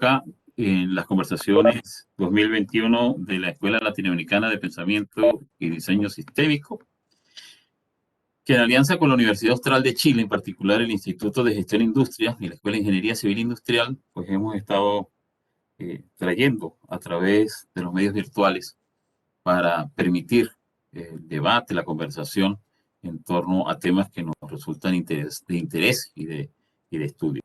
acá en las conversaciones 2021 de la Escuela Latinoamericana de Pensamiento y Diseño Sistémico, que en alianza con la Universidad Austral de Chile, en particular el Instituto de Gestión e Industria y la Escuela de Ingeniería Civil Industrial, pues hemos estado trayendo a través de los medios virtuales para permitir el debate, la conversación en torno a temas que nos resultan de interés y de estudio.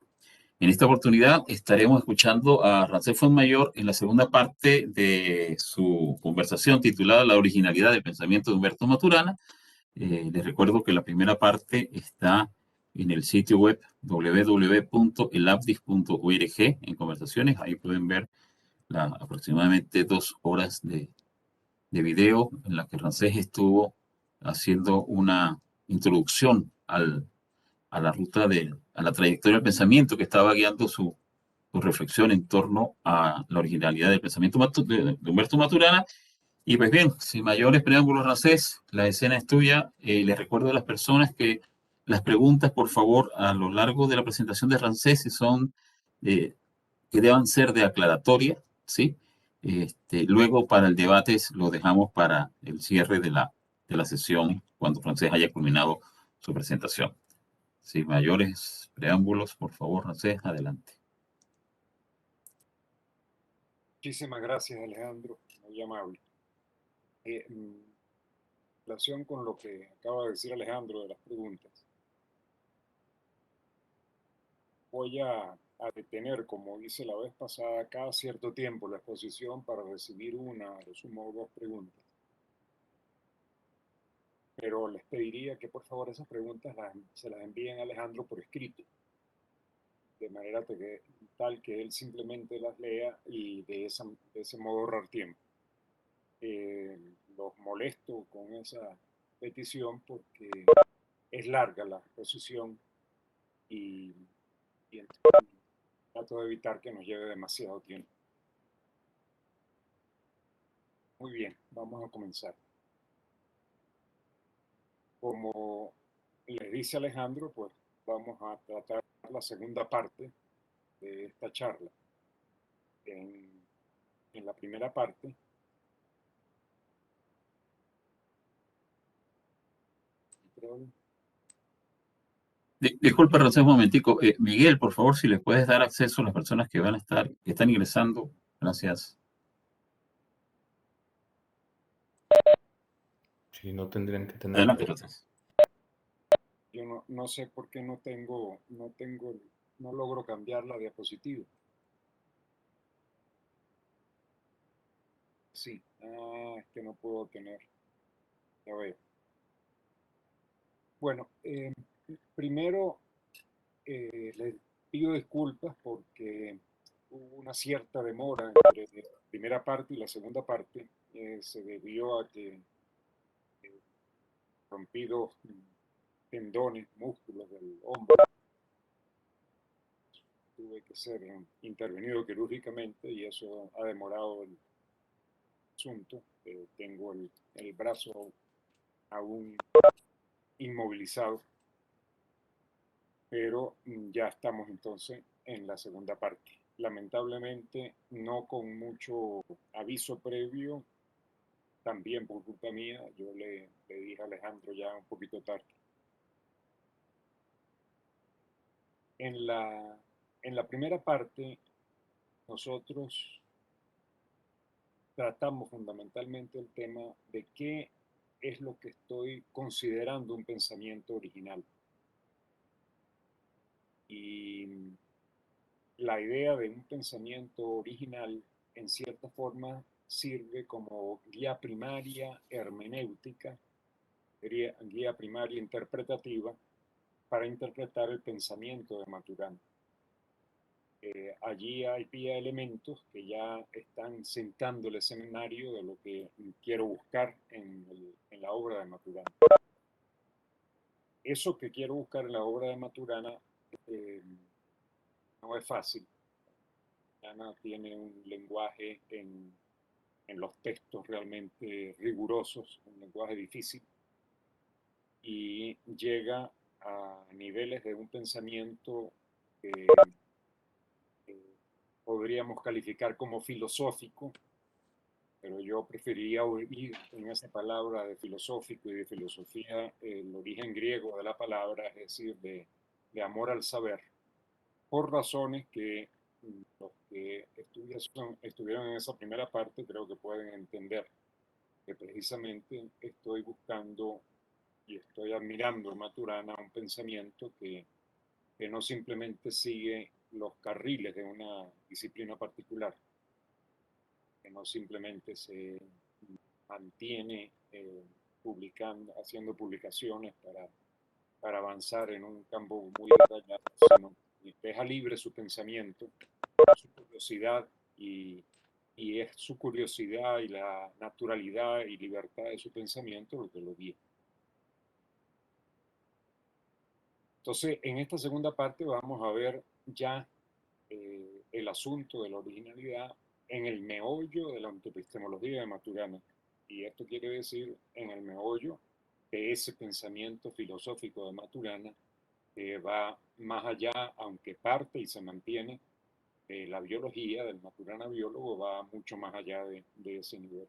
En esta oportunidad estaremos escuchando a Ramsés Fuenmayor en la segunda parte de su conversación titulada La originalidad del pensamiento de Humberto Maturana. Les recuerdo que la primera parte está en el sitio web www.elabdis.org en conversaciones. Ahí pueden ver aproximadamente 2 horas de video en la que Ramsés estuvo haciendo una introducción a la ruta a la trayectoria del pensamiento que estaba guiando su reflexión en torno a la originalidad del pensamiento de Humberto Maturana. Y pues bien, sin mayores preámbulos, Ramsés, la escena es tuya. Les recuerdo a las personas que las preguntas, por favor, a lo largo de la presentación de Ramsés, si son que deban ser de aclaratoria, ¿sí? Luego, para el debate, lo dejamos para el cierre de la sesión, cuando Ramsés haya culminado su presentación. Sin mayores preámbulos, por favor, Ramsés, adelante. Muchísimas gracias, Alejandro, muy amable. En relación con lo que acaba de decir Alejandro de las preguntas, voy a detener, como hice la vez pasada, cada cierto tiempo la exposición para recibir una o sumo 2 preguntas. Pero les pediría que por favor esas preguntas se las envíen a Alejandro por escrito, de manera tal que él simplemente las lea y de ese modo ahorrar tiempo. Los molesto con esa petición porque es larga la exposición y trato de evitar que nos lleve demasiado tiempo. Muy bien, vamos a comenzar. Como les dice Alejandro, pues vamos a tratar la segunda parte de esta charla. En la primera parte, Disculpa, Ramsés, un momentico. Miguel, por favor, si les puedes dar acceso a las personas que que están ingresando. Gracias. Sí, no tendrían que tener. Adelante, Ramsés. yo no sé por qué no logro cambiar la diapositiva. Sí, es que no puedo tener. Ya veo. Bueno, primero les pido disculpas porque hubo una cierta demora entre la primera parte y la segunda parte. Se debió a que rompí 2 tendones, músculos del hombro. Tuve que ser intervenido quirúrgicamente y eso ha demorado el asunto. Tengo el brazo aún inmovilizado, pero ya estamos entonces en la segunda parte. Lamentablemente, no con mucho aviso previo, también por culpa mía, yo le dije a Alejandro ya un poquito tarde. En la primera parte, nosotros tratamos fundamentalmente el tema de qué es lo que estoy considerando un pensamiento original. Y la idea de un pensamiento original, en cierta forma, sirve como guía primaria hermenéutica, guía primaria interpretativa, para interpretar el pensamiento de Maturana. Allí hay elementos que ya están sentando el escenario de lo que quiero buscar en la obra de Maturana. Eso que quiero buscar en la obra de Maturana no es fácil. Maturana tiene un lenguaje en los textos realmente rigurosos, un lenguaje difícil, y llega a niveles de un pensamiento que podríamos calificar como filosófico, pero yo preferiría oír en esa palabra de filosófico y de filosofía el origen griego de la palabra, es decir, de amor al saber, por razones que los que estuvieron en esa primera parte creo que pueden entender, que precisamente estoy buscando y estoy admirando en Maturana un pensamiento que no simplemente sigue los carriles de una disciplina particular, que no simplemente se mantiene publicando, haciendo publicaciones para avanzar en un campo muy detallado, sino que deja libre su pensamiento, su curiosidad y es su curiosidad y la naturalidad y libertad de su pensamiento lo que lo guía. Entonces, en esta segunda parte vamos a ver ya el asunto de la originalidad en el meollo de la antropistemología de Maturana. Y esto quiere decir en el meollo de ese pensamiento filosófico de Maturana que va más allá, aunque parte y se mantiene de la biología, del Maturana biólogo, va mucho más allá de ese nivel.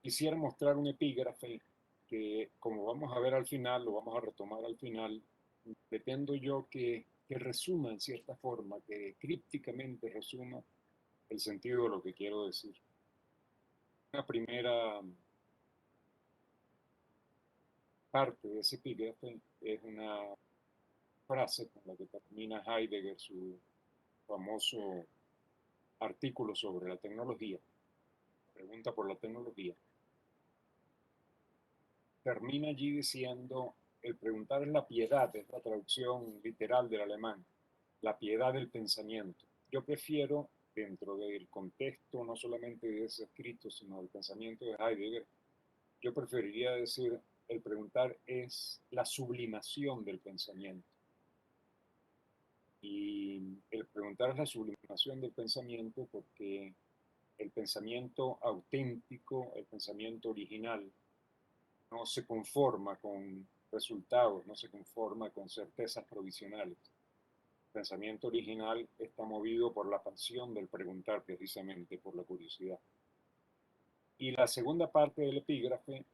Quisiera mostrar un epígrafe que, como vamos a ver al final, lo vamos a retomar al final, pretendo yo que resuma en cierta forma, que crípticamente resuma el sentido de lo que quiero decir. Una primera parte de ese epígrafe es una frase con la que termina Heidegger su famoso artículo sobre la tecnología, pregunta por la tecnología. Termina allí diciendo, el preguntar es la piedad, es la traducción literal del alemán, la piedad del pensamiento. Yo prefiero, dentro del contexto no solamente de ese escrito, sino del pensamiento de Heidegger, yo preferiría decir, el preguntar es la sublimación del pensamiento. Y el preguntar es la sublimación del pensamiento porque el pensamiento auténtico, el pensamiento original, no se conforma con resultados, no se conforma con certezas provisionales. El pensamiento original está movido por la pasión del preguntar, precisamente por la curiosidad. Y la segunda parte del epígrafe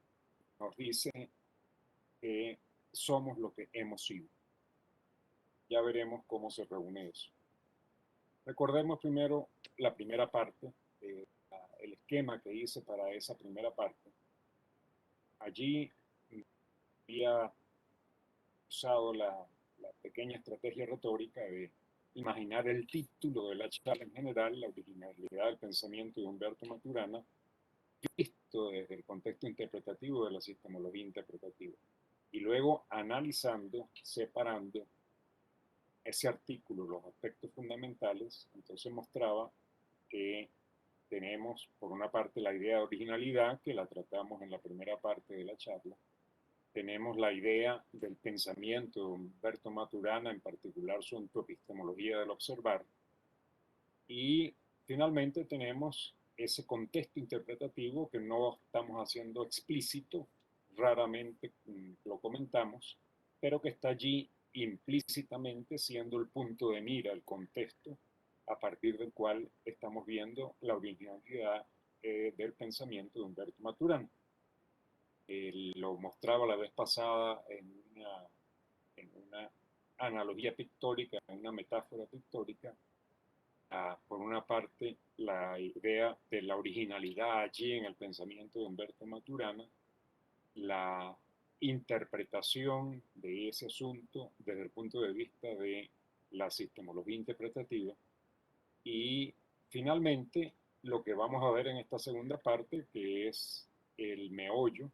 nos dice que somos lo que hemos sido. Ya veremos cómo se reúne eso. Recordemos primero la primera parte, el esquema que hice para esa primera parte. Allí había usado la pequeña estrategia retórica de imaginar el título de la charla en general, la originalidad del pensamiento de Humberto Maturana, visto desde el contexto interpretativo de la sistemología interpretativa. Y luego analizando, separando ese artículo, los aspectos fundamentales, entonces mostraba que tenemos, por una parte, la idea de originalidad, que la tratamos en la primera parte de la charla. Tenemos la idea del pensamiento de Humberto Maturana, en particular su epistemología del observar. Y finalmente tenemos ese contexto interpretativo que no estamos haciendo explícito, raramente lo comentamos, pero que está allí implícitamente siendo el punto de mira, el contexto a partir del cual estamos viendo la originalidad del pensamiento de Humberto Maturana. Lo mostraba la vez pasada en una analogía pictórica, en una metáfora pictórica. Por una parte, la idea de la originalidad allí en el pensamiento de Humberto Maturana, la interpretación de ese asunto desde el punto de vista de la sistemología interpretativa y finalmente lo que vamos a ver en esta segunda parte, que es el meollo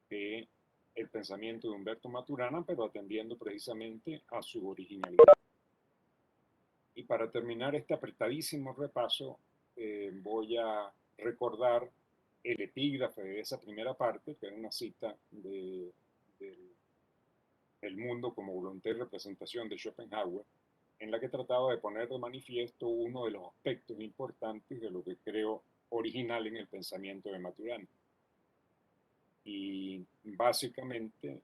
de el pensamiento de Humberto Maturana, pero atendiendo precisamente a su originalidad. Y para terminar este apretadísimo repaso, voy a recordar el epígrafe de esa primera parte, que es una cita de El mundo como voluntad y representación de Schopenhauer, en la que trataba de poner de manifiesto uno de los aspectos importantes de lo que creo original en el pensamiento de Maturana. Y básicamente,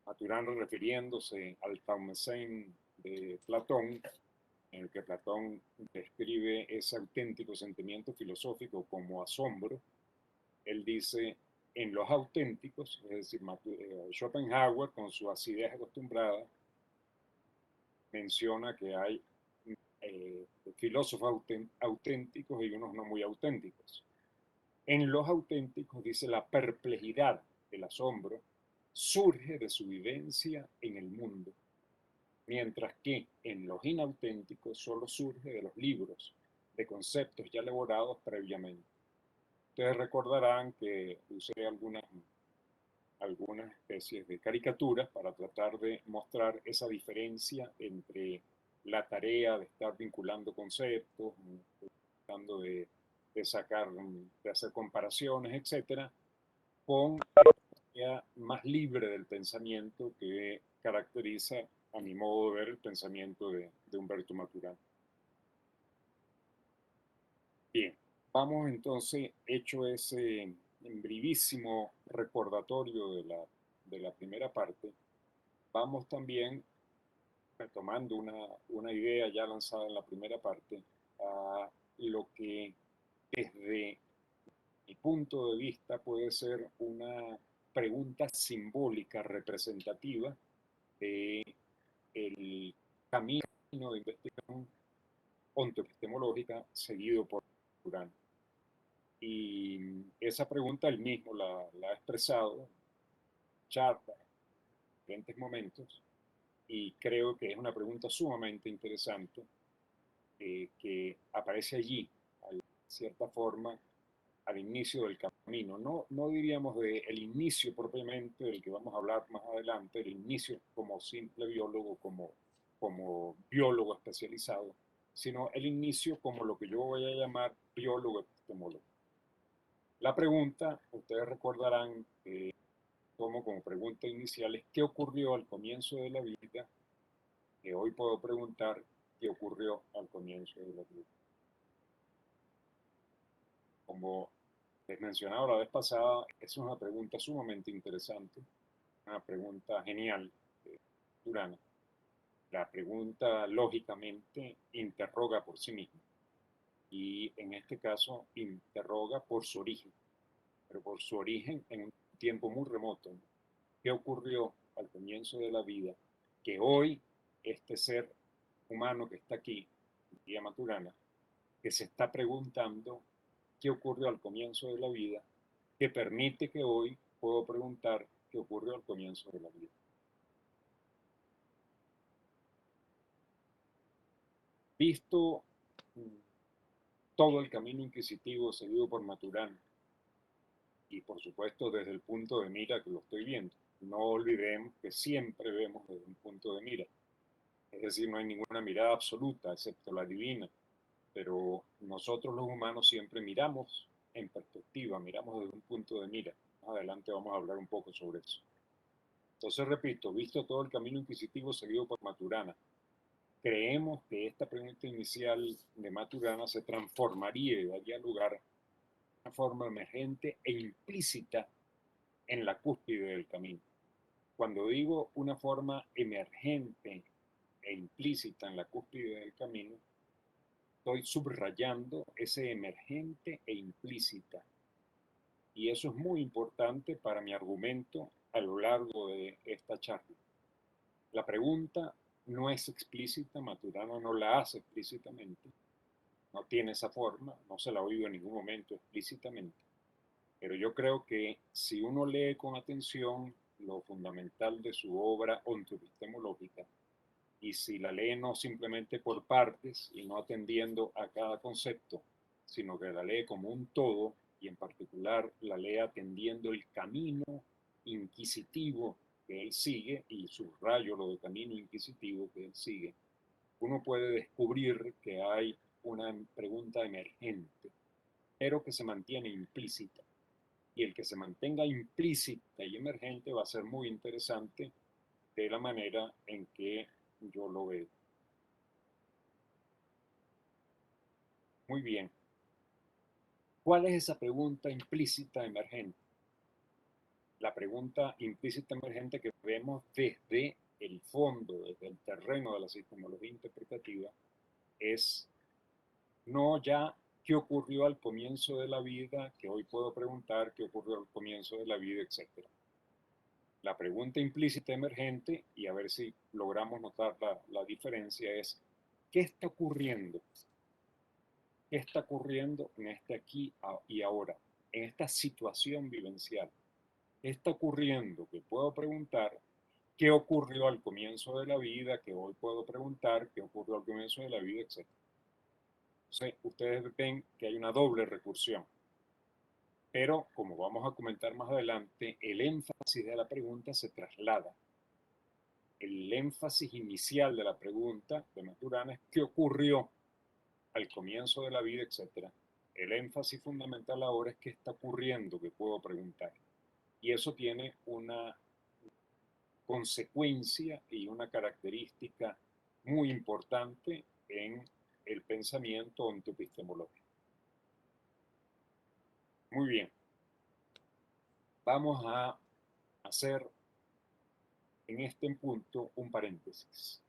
Maturana refiriéndose al Taumesein de Platón, en el que Platón describe ese auténtico sentimiento filosófico como asombro. Él dice, en los auténticos, es decir, Schopenhauer, con su acidez acostumbrada, menciona que hay filósofos auténticos y unos no muy auténticos. En los auténticos, dice, la perplejidad, el asombro, surge de su vivencia en el mundo, mientras que en los inauténticos solo surge de los libros, de conceptos ya elaborados previamente. Ustedes recordarán que usé algunas especies de caricaturas para tratar de mostrar esa diferencia entre la tarea de estar vinculando conceptos, tratando de sacar, de hacer comparaciones, etcétera, con la más libre del pensamiento que caracteriza, a mi modo de ver, el pensamiento de Humberto Maturana. Bien, vamos entonces, hecho ese brevísimo recordatorio de la primera parte, vamos también retomando una idea ya lanzada en la primera parte, a lo que desde mi punto de vista puede ser una pregunta simbólica representativa del camino de investigación ontoepistemológica seguido por Durán. Y esa pregunta él mismo la ha expresado en charlas, en diferentes momentos, y creo que es una pregunta sumamente interesante que aparece allí, de cierta forma, al inicio del camino. No diríamos del inicio propiamente, del que vamos a hablar más adelante, el inicio como simple biólogo, como biólogo especializado, sino el inicio como lo que yo voy a llamar biólogo epistemólogo. La pregunta, ustedes recordarán, como pregunta inicial, es ¿qué ocurrió al comienzo de la vida? Que hoy puedo preguntar qué ocurrió al comienzo de la vida. Como les mencionaba la vez pasada, es una pregunta sumamente interesante, una pregunta genial de Durana. La pregunta, lógicamente, interroga por sí misma. Y en este caso, interroga por su origen, pero por su origen en un tiempo muy remoto. ¿Qué ocurrió al comienzo de la vida? Que hoy este ser humano que está aquí, Día Maturana, que se está preguntando qué ocurrió al comienzo de la vida, que permite que hoy puedo preguntar qué ocurrió al comienzo de la vida. Visto todo el camino inquisitivo seguido por Maturana, y por supuesto desde el punto de mira que lo estoy viendo, no olvidemos que siempre vemos desde un punto de mira, es decir, no hay ninguna mirada absoluta excepto la divina, pero nosotros los humanos siempre miramos en perspectiva, miramos desde un punto de mira. Más adelante vamos a hablar un poco sobre eso. Entonces, repito, visto todo el camino inquisitivo seguido por Maturana, creemos que esta pregunta inicial de Maturana se transformaría y daría lugar a una forma emergente e implícita en la cúspide del camino. Cuando digo una forma emergente e implícita en la cúspide del camino, estoy subrayando ese emergente e implícita. Y eso es muy importante para mi argumento a lo largo de esta charla. La pregunta no es explícita, Maturana no la hace explícitamente, no tiene esa forma, no se la ha oído en ningún momento explícitamente. Pero yo creo que si uno lee con atención lo fundamental de su obra ontoepistemológica, y si la lee no simplemente por partes y no atendiendo a cada concepto, sino que la lee como un todo y en particular la lee atendiendo el camino inquisitivo que él sigue, y subrayo lo de camino inquisitivo que él sigue, uno puede descubrir que hay una pregunta emergente, pero que se mantiene implícita. Y el que se mantenga implícita y emergente va a ser muy interesante de la manera en que yo lo veo. Muy bien. ¿Cuál es esa pregunta implícita emergente? La pregunta implícita emergente que vemos desde el fondo, desde el terreno de la epistemología interpretativa, es no ya qué ocurrió al comienzo de la vida, que hoy puedo preguntar qué ocurrió al comienzo de la vida, etc. La pregunta implícita emergente, y a ver si logramos notar la diferencia, es ¿qué está ocurriendo? ¿Qué está ocurriendo en este aquí y ahora? En esta situación vivencial. ¿Qué está ocurriendo? Que puedo preguntar qué ocurrió al comienzo de la vida, que hoy puedo preguntar qué ocurrió al comienzo de la vida, etc. Entonces, ustedes ven que hay una doble recursión. Pero, como vamos a comentar más adelante, el énfasis de la pregunta se traslada. El énfasis inicial de la pregunta de Maturana es qué ocurrió al comienzo de la vida, etc. El énfasis fundamental ahora es qué está ocurriendo, que puedo preguntar. Y eso tiene una consecuencia y una característica muy importante en el pensamiento ontoepistemológico. Muy bien. Vamos a hacer en este punto un paréntesis.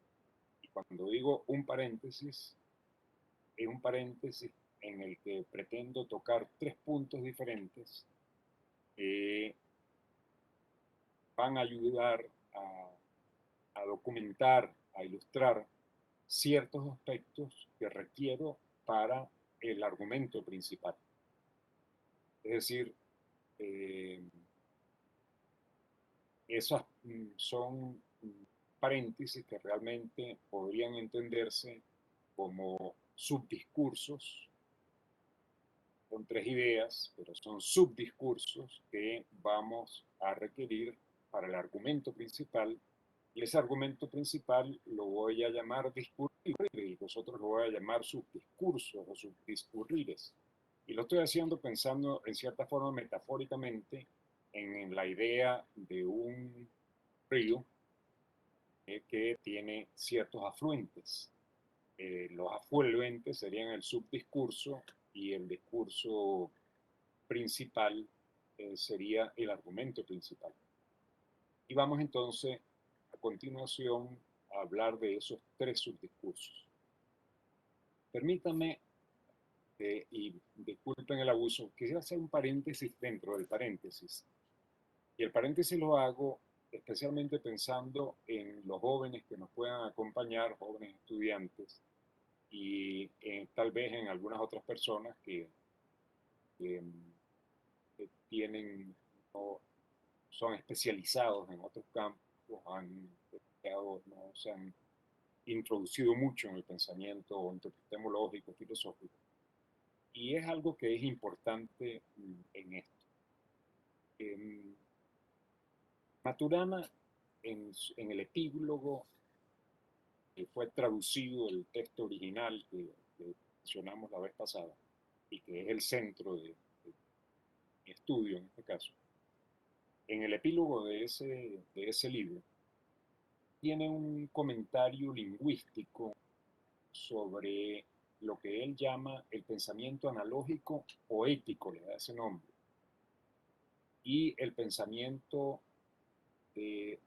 Y cuando digo un paréntesis, es un paréntesis en el que pretendo tocar tres puntos diferentes que van a ayudar a documentar, a ilustrar ciertos aspectos que requiero para el argumento principal. Es decir, eh, esos son paréntesis que realmente podrían entenderse como subdiscursos. Son tres ideas, pero son subdiscursos que vamos a requerir para el argumento principal. Y ese argumento principal lo voy a llamar discurrir y vosotros lo voy a llamar subdiscursos o subdiscurrires. Y lo estoy haciendo pensando en cierta forma metafóricamente en la idea de un río que tiene ciertos afluentes. Los afluentes serían el subdiscurso y el discurso principal sería el argumento principal. Y vamos entonces a continuación a hablar de esos tres subdiscursos. Permítanme, y disculpen el abuso, quisiera hacer un paréntesis dentro del paréntesis. Y el paréntesis lo hago especialmente pensando en los jóvenes que nos puedan acompañar, jóvenes estudiantes, y tal vez en algunas otras personas que, que tienen, no, son especializados en otros campos, no se han introducido mucho en el pensamiento epistemológico, filosófico. Y es algo que es importante en esto. Maturana, en el epílogo, que fue traducido el texto original que mencionamos la vez pasada, y que es el centro de mi estudio en este caso, en el epílogo de ese libro, tiene un comentario lingüístico sobre lo que él llama el pensamiento analógico o ético, le da ese nombre, y el pensamiento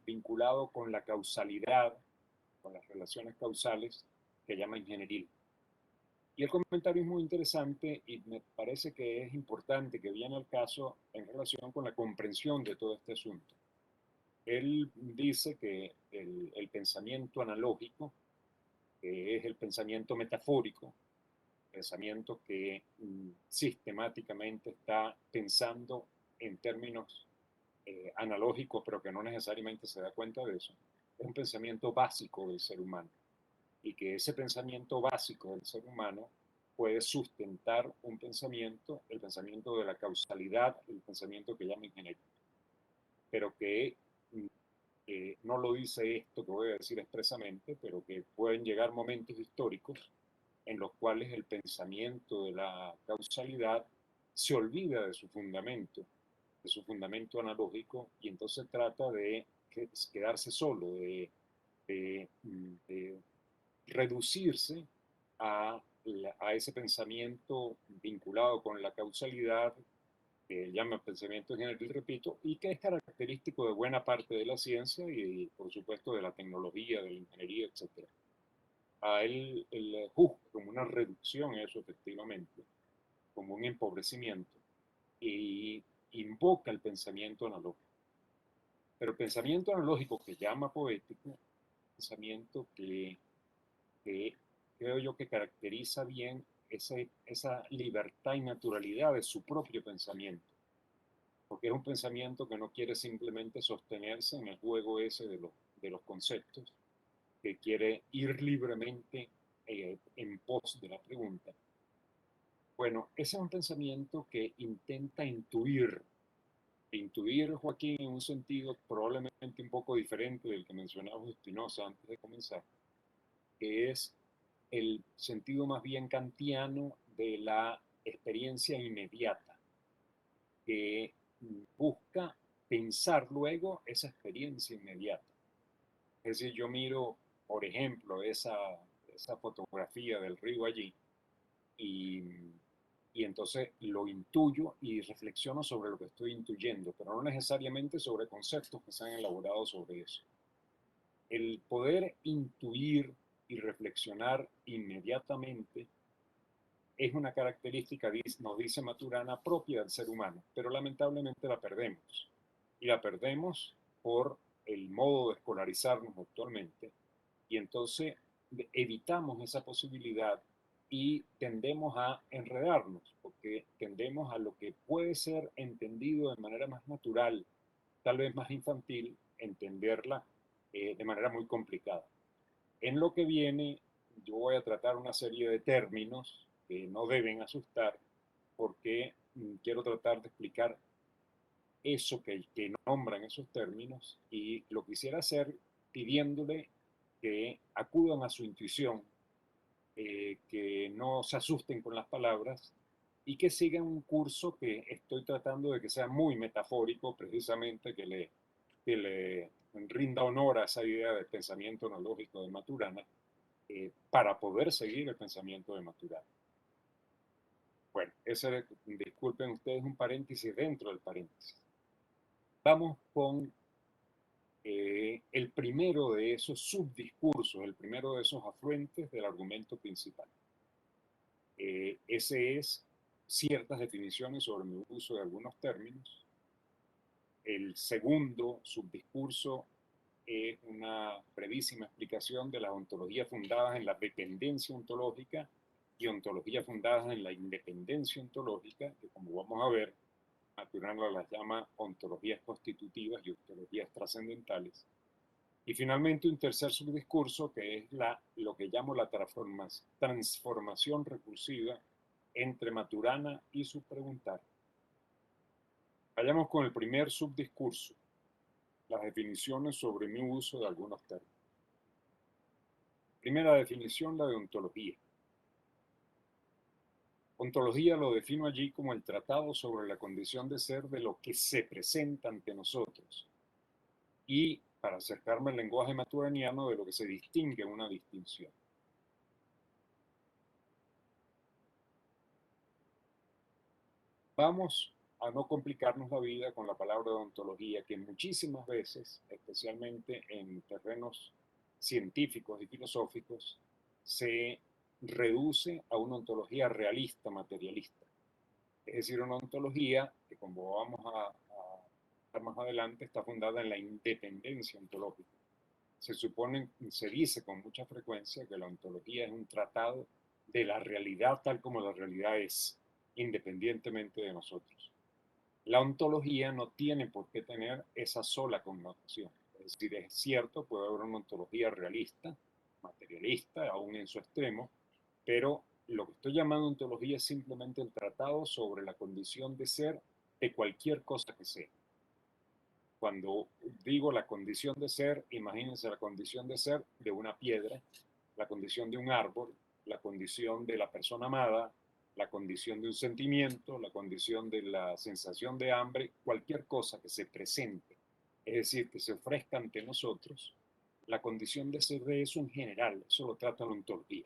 vinculado con la causalidad, con las relaciones causales, que llama ingenieril. Y el comentario es muy interesante y me parece que es importante, que viene al caso en relación con la comprensión de todo este asunto. Él dice que el pensamiento analógico, que es el pensamiento metafórico, pensamiento que sistemáticamente está pensando en términos analógicos, pero que no necesariamente se da cuenta de eso, es un pensamiento básico del ser humano. Y que ese pensamiento básico del ser humano puede sustentar un pensamiento, el pensamiento de la causalidad, el pensamiento que llama ingeniería. Pero que no lo dice esto que voy a decir expresamente, pero que pueden llegar momentos históricos en los cuales el pensamiento de la causalidad se olvida de su fundamento analógico, y entonces trata de quedarse solo, de reducirse a ese pensamiento vinculado con la causalidad que llama pensamiento general, repito, y que es característico de buena parte de la ciencia y, por supuesto, de la tecnología, de la ingeniería, etc. A él juzga como una reducción eso, efectivamente, como un empobrecimiento, y invoca el pensamiento analógico. Pero el pensamiento analógico que llama poético, pensamiento que creo yo que caracteriza bien esa libertad y naturalidad de su propio pensamiento, porque es un pensamiento que no quiere simplemente sostenerse en el juego ese de los conceptos, que quiere ir libremente en pos de la pregunta. Bueno, ese es un pensamiento que intenta intuir, Joaquín, en un sentido probablemente un poco diferente del que mencionaba Spinoza antes de comenzar, que es el sentido más bien kantiano de la experiencia inmediata, que busca pensar luego esa experiencia inmediata. Es decir, yo miro, por ejemplo, esa fotografía del río allí y, y entonces lo intuyo y reflexiono sobre lo que estoy intuyendo, pero no necesariamente sobre conceptos que se han elaborado sobre eso. El poder intuir y reflexionar inmediatamente es una característica, nos dice Maturana, propia del ser humano, pero lamentablemente la perdemos. Y la perdemos por el modo de escolarizarnos actualmente. Y entonces evitamos esa posibilidad y tendemos a enredarnos, porque tendemos a lo que puede ser entendido de manera más natural, tal vez más infantil, entenderla de manera muy complicada. En lo que viene, yo voy a tratar una serie de términos que no deben asustar, porque quiero tratar de explicar eso que nombran esos términos, y lo quisiera hacer pidiéndole que acudan a su intuición, que no se asusten con las palabras y que sigan un curso que estoy tratando de que sea muy metafórico, precisamente que le rinda honor a esa idea del pensamiento analógico de Maturana, para poder seguir el pensamiento de Maturana. Bueno, ese, disculpen ustedes, un paréntesis dentro del paréntesis. Vamos con el primero de esos subdiscursos, el primero de esos afluentes del argumento principal. Ese es ciertas definiciones sobre mi uso de algunos términos. El segundo subdiscurso es una brevísima explicación de las ontologías fundadas en la dependencia ontológica y ontologías fundadas en la independencia ontológica, que como vamos a ver, Maturana las llama ontologías constitutivas y ontologías trascendentales. Y finalmente un tercer subdiscurso que es lo que llamo la transformación recursiva entre Maturana y su preguntar. Vayamos con el primer subdiscurso, las definiciones sobre mi uso de algunos términos. Primera definición, la de ontología. Ontología lo defino allí como el tratado sobre la condición de ser de lo que se presenta ante nosotros. Y, para acercarme al lenguaje maturaniano, de lo que se distingue una distinción. Vamos a no complicarnos la vida con la palabra de ontología, que muchísimas veces, especialmente en terrenos científicos y filosóficos, se reduce a una ontología realista, materialista. Es decir, una ontología que, como vamos a ver más adelante, está fundada en la independencia ontológica. Se dice con mucha frecuencia que la ontología es un tratado de la realidad tal como la realidad es, independientemente de nosotros. La ontología no tiene por qué tener esa sola connotación. Es decir, es cierto, puede haber una ontología realista, materialista, aún en su extremo, pero lo que estoy llamando ontología es simplemente el tratado sobre la condición de ser de cualquier cosa que sea. Cuando digo la condición de ser, imagínense la condición de ser de una piedra, la condición de un árbol, la condición de la persona amada, la condición de un sentimiento, la condición de la sensación de hambre, cualquier cosa que se presente, es decir, que se ofrezca ante nosotros, la condición de ser de eso en general, eso lo trata la ontología.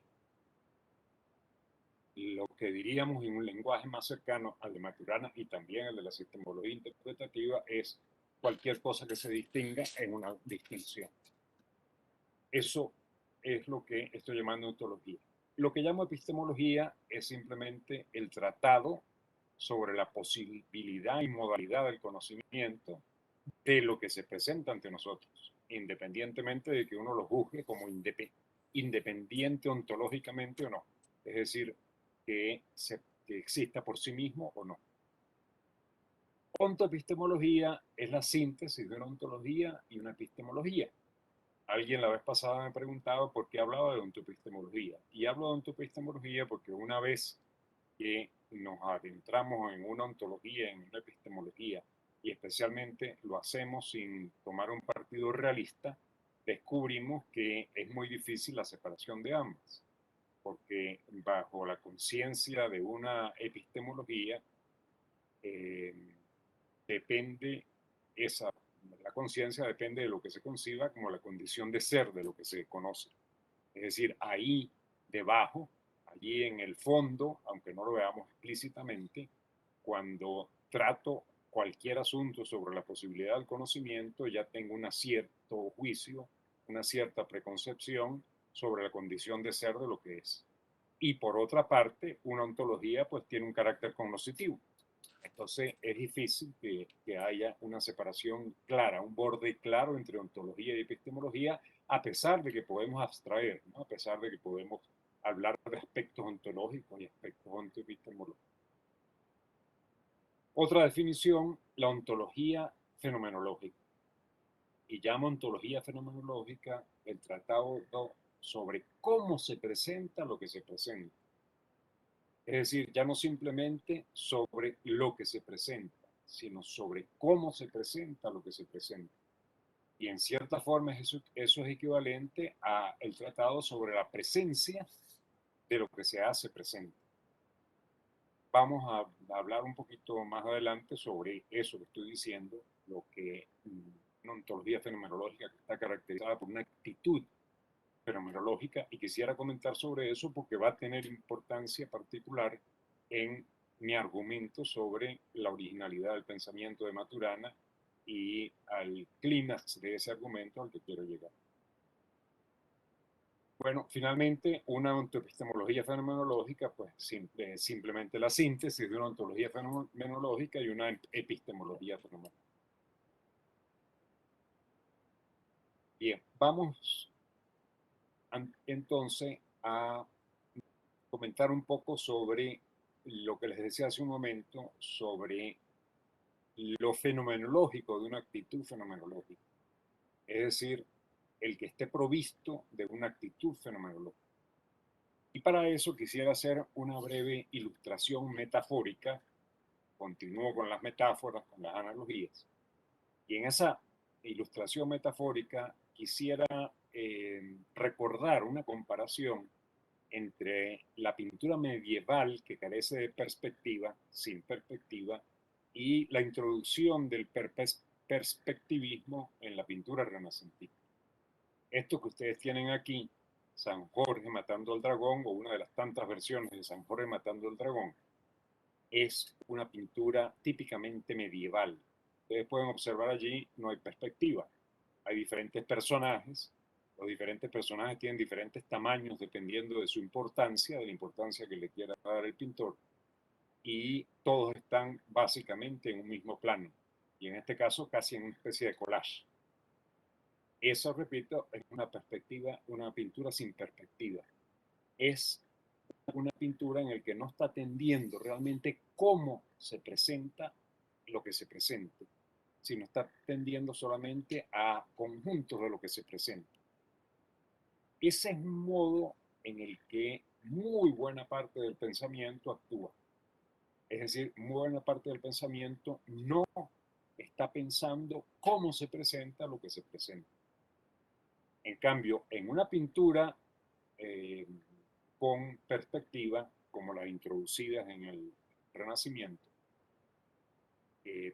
lo que diríamos en un lenguaje más cercano al de Maturana y también al de la epistemología interpretativa es cualquier cosa que se distinga en una distinción. Eso es lo que estoy llamando ontología. Lo que llamo epistemología es simplemente el tratado sobre la posibilidad y modalidad del conocimiento de lo que se presenta ante nosotros, independientemente de que uno lo juzgue como independiente ontológicamente o no. Es decir, que exista por sí mismo o no. Ontoepistemología es la síntesis de una ontología y una epistemología. Alguien la vez pasada me preguntaba por qué hablaba de ontoepistemología. Y hablo de ontoepistemología porque una vez que nos adentramos en una ontología, en una epistemología, y especialmente lo hacemos sin tomar un partido realista, descubrimos que es muy difícil la separación de ambas, porque bajo la conciencia de una epistemología eh, depende la conciencia depende de lo que se conciba como la condición de ser de lo que se conoce. Es decir, ahí debajo, allí en el fondo, aunque no lo veamos explícitamente, cuando trato cualquier asunto sobre la posibilidad del conocimiento, ya tengo un cierto juicio, una cierta preconcepción sobre la condición de ser de lo que es. Y por otra parte, una ontología pues tiene un carácter cognoscitivo. Entonces es difícil que haya una separación clara, un borde claro entre ontología y epistemología, a pesar de que podemos abstraer, ¿no? A pesar de que podemos hablar de aspectos ontológicos y aspectos ontoepistemológicos. Otra definición, la ontología fenomenológica. Y llamo ontología fenomenológica el tratado sobre cómo se presenta lo que se presenta. Es decir, ya no simplemente sobre lo que se presenta, sino sobre cómo se presenta lo que se presenta. Y en cierta forma eso es equivalente a el tratado sobre la presencia de lo que se hace presente. Vamos a hablar un poquito más adelante sobre eso que estoy diciendo, lo que una ontología fenomenológica que está caracterizada por una actitud fenomenológica, y quisiera comentar sobre eso porque va a tener importancia particular en mi argumento sobre la originalidad del pensamiento de Maturana y al clímax de ese argumento al que quiero llegar. Bueno, finalmente, una ontoepistemología fenomenológica, pues simplemente la síntesis de una ontología fenomenológica y una epistemología fenomenológica. Bien, vamos entonces a comentar un poco sobre lo que les decía hace un momento, sobre lo fenomenológico de una actitud fenomenológica. Es decir, el que esté provisto de una actitud fenomenológica. Y para eso quisiera hacer una breve ilustración metafórica. Continúo con las metáforas, con las analogías. Y en esa ilustración metafórica quisiera recordar una comparación entre la pintura medieval, que carece de perspectiva, sin perspectiva, y la introducción del perspectivismo en la pintura renacentista. Esto que ustedes tienen aquí, San Jorge matando al dragón, o una de las tantas versiones de San Jorge matando al dragón, es una pintura típicamente medieval. Ustedes pueden observar allí, no hay perspectiva. Hay diferentes personajes. Los diferentes personajes tienen diferentes tamaños dependiendo de su importancia, de la importancia que le quiera dar el pintor. Y todos están básicamente en un mismo plano. Y en este caso casi en una especie de collage. Eso, repito, es una perspectiva, una pintura sin perspectiva. Es una pintura en la que no está atendiendo realmente cómo se presenta lo que se presente, sino está atendiendo solamente a conjuntos de lo que se presenta. Ese es un modo en el que muy buena parte del pensamiento actúa. Es decir, muy buena parte del pensamiento no está pensando cómo se presenta lo que se presenta. En cambio, en una pintura con perspectiva, como las introducidas en el Renacimiento,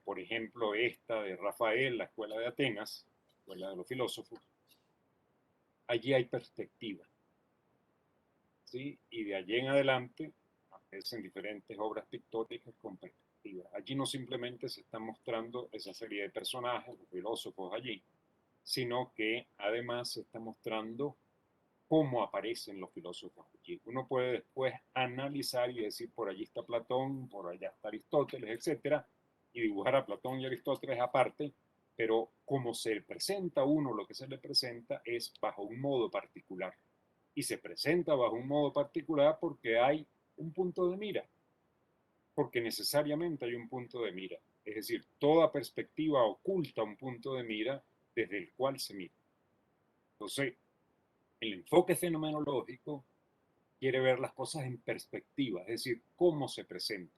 por ejemplo, esta de Rafael, la Escuela de Atenas, Escuela de los Filósofos, allí hay perspectiva. ¿Sí? Y de allí en adelante, es en diferentes obras pictóricas con perspectiva. Allí no simplemente se están mostrando esa serie de personajes, los filósofos allí, sino que además se está mostrando cómo aparecen los filósofos allí. Uno puede después analizar y decir, por allí está Platón, por allá está Aristóteles, etcétera, y dibujar a Platón y Aristóteles aparte, pero como se presenta uno, lo que se le presenta es bajo un modo particular. Y se presenta bajo un modo particular porque hay un punto de mira, porque necesariamente hay un punto de mira. Es decir, toda perspectiva oculta un punto de mira desde el cual se mira. Entonces, el enfoque fenomenológico quiere ver las cosas en perspectiva, es decir, cómo se presenta.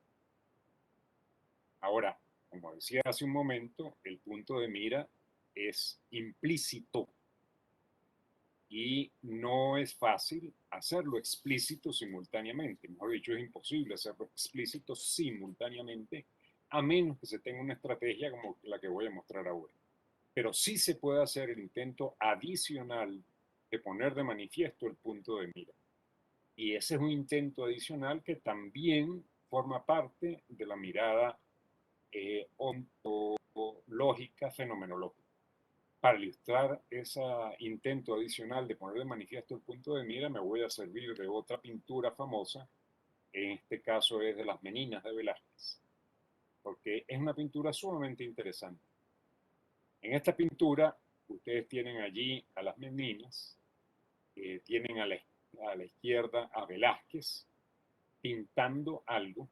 Ahora, como decía hace un momento, el punto de mira es implícito y no es fácil hacerlo explícito simultáneamente. Mejor dicho, es imposible hacerlo explícito simultáneamente, a menos que se tenga una estrategia como la que voy a mostrar ahora. Pero sí se puede hacer el intento adicional de poner de manifiesto el punto de mira. Y ese es un intento adicional que también forma parte de la mirada ontológica, fenomenológica. Para ilustrar ese intento adicional de poner de manifiesto el punto de mira, me voy a servir de otra pintura famosa, en este caso es de las Meninas de Velázquez, porque es una pintura sumamente interesante. En esta pintura, ustedes tienen allí a las Meninas, tienen a la izquierda a Velázquez pintando algo,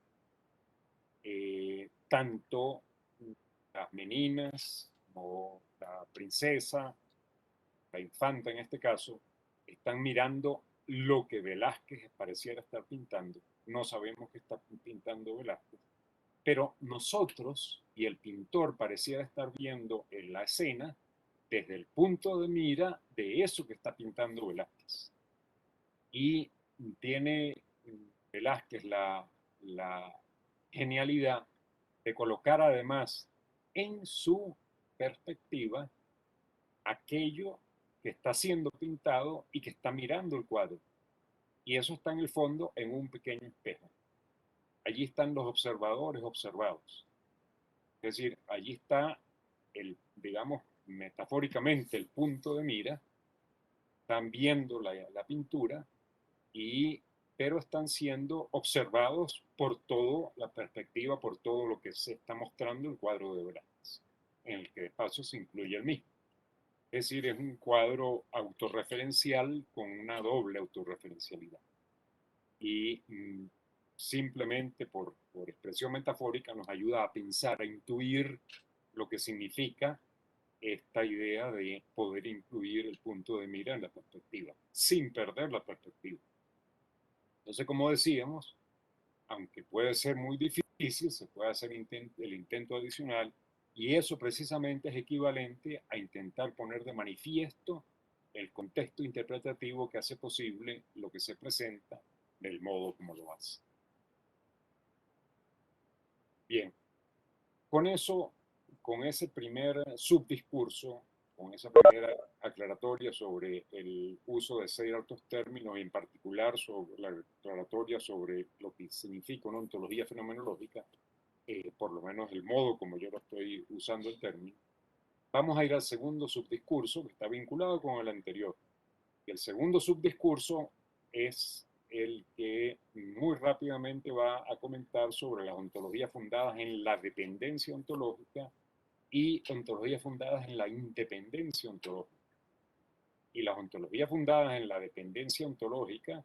tanto las meninas como la princesa, la infanta en este caso, están mirando lo que Velázquez pareciera estar pintando. No sabemos qué está pintando Velázquez, pero nosotros y el pintor pareciera estar viendo en la escena desde el punto de mira de eso que está pintando Velázquez. Y tiene Velázquez la genialidad de colocar además en su perspectiva aquello que está siendo pintado y que está mirando el cuadro. Y eso está en el fondo en un pequeño espejo. Allí están los observadores observados. Es decir, allí está digamos, metafóricamente el punto de mira, están viendo la pintura, pero están siendo observados por toda la perspectiva, por todo lo que se está mostrando el cuadro de Velázquez, en el que de paso se incluye el mismo. Es decir, es un cuadro autorreferencial con una doble autorreferencialidad. Y simplemente por expresión metafórica nos ayuda a pensar, a intuir lo que significa esta idea de poder incluir el punto de mira en la perspectiva, sin perder la perspectiva. Entonces, como decíamos, aunque puede ser muy difícil, se puede hacer el intento adicional y eso precisamente es equivalente a intentar poner de manifiesto el contexto interpretativo que hace posible lo que se presenta del modo como lo hace. Bien, con eso, con ese primer subdiscurso, con esa primera aclaratoria sobre el uso de 6 altos términos, y en particular sobre la aclaratoria sobre lo que significa una ontología fenomenológica, por lo menos el modo como yo lo estoy usando el término, vamos a ir al segundo subdiscurso que está vinculado con el anterior. Y el segundo subdiscurso es el que muy rápidamente va a comentar sobre las ontologías fundadas en la dependencia ontológica y ontologías fundadas en la independencia ontológica. Y las ontologías fundadas en la dependencia ontológica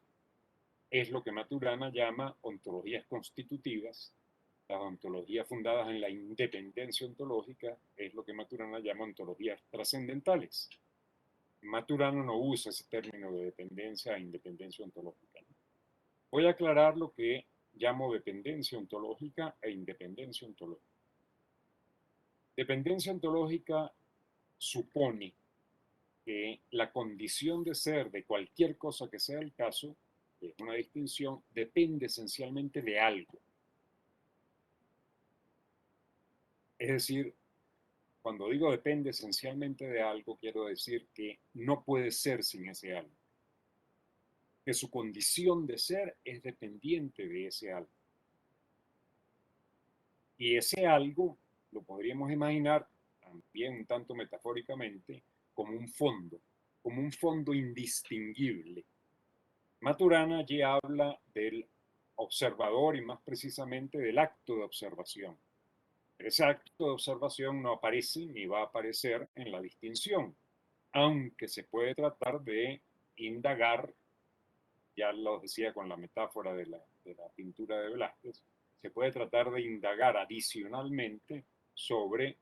es lo que Maturana llama ontologías constitutivas. Las ontologías fundadas en la independencia ontológica es lo que Maturana llama ontologías trascendentales. Maturana no usa ese término de dependencia e independencia ontológica. Voy a aclarar lo que llamo dependencia ontológica e independencia ontológica. Dependencia ontológica supone que la condición de ser de cualquier cosa que sea el caso, que es una distinción, depende esencialmente de algo. Es decir, cuando digo depende esencialmente de algo, quiero decir que no puede ser sin ese algo. que su condición de ser es dependiente de ese algo. Y ese algo lo podríamos imaginar también un tanto metafóricamente como un fondo indistinguible. Maturana allí habla del observador y más precisamente del acto de observación. Ese acto de observación no aparece ni va a aparecer en la distinción, aunque se puede tratar de indagar, ya lo decía con la metáfora de la pintura de Velázquez, se puede tratar de indagar adicionalmente sobre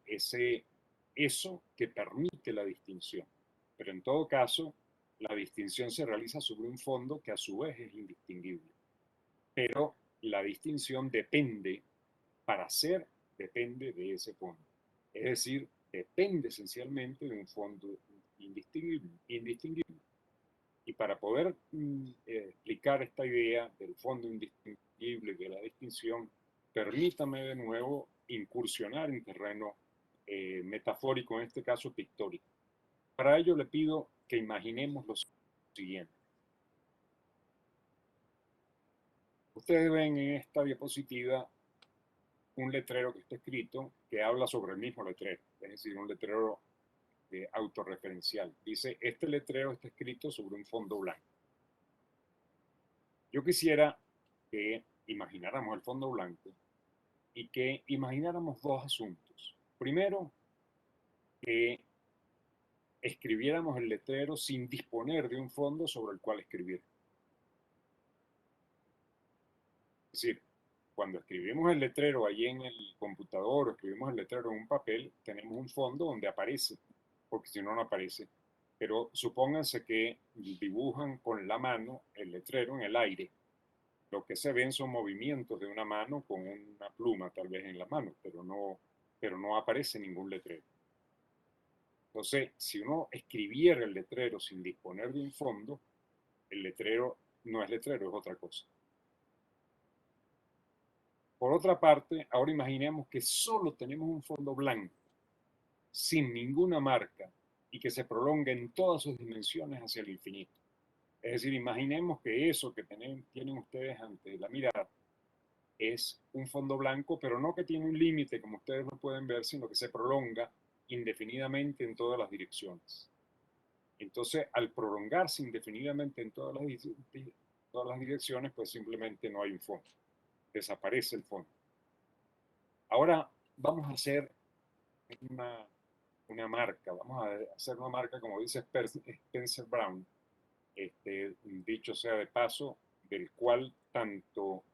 eso que permite la distinción. Pero en todo caso, la distinción se realiza sobre un fondo que a su vez es indistinguible. Pero la distinción depende, para ser, depende de ese fondo. Es decir, depende esencialmente de un fondo indistinguible. Y para poder explicar esta idea del fondo indistinguible, de la distinción, permítame de nuevo incursionar en terreno metafórico, en este caso pictórico. Para ello le pido que imaginemos lo siguiente. Ustedes ven en esta diapositiva un letrero que está escrito que habla sobre el mismo letrero, es decir, un letrero autorreferencial. Dice, este letrero está escrito sobre un fondo blanco. Yo quisiera que imagináramos el fondo blanco y que imagináramos dos asuntos. Primero, que escribiéramos el letrero sin disponer de un fondo sobre el cual escribir. Es decir, cuando escribimos el letrero allí en el computador o escribimos el letrero en un papel, tenemos un fondo donde aparece, porque si no, no aparece. Pero supónganse que dibujan con la mano el letrero en el aire. Lo que se ven son movimientos de una mano con una pluma tal vez en la mano, pero no aparece ningún letrero. Entonces, si uno escribiera el letrero sin disponer de un fondo, el letrero no es letrero, es otra cosa. Por otra parte, ahora imaginemos que solo tenemos un fondo blanco, sin ninguna marca, y que se prolonga en todas sus dimensiones hacia el infinito. Es decir, imaginemos que eso que tienen ustedes ante la mirada es un fondo blanco, pero no que tiene un límite, como ustedes lo pueden ver, sino que se prolonga indefinidamente en todas las direcciones. Entonces, al prolongarse indefinidamente en todas las direcciones, pues simplemente no hay un fondo. Desaparece el fondo. Ahora vamos a hacer una marca, vamos a hacer una marca, como dice Spencer Brown, dicho sea de paso, del cual tanto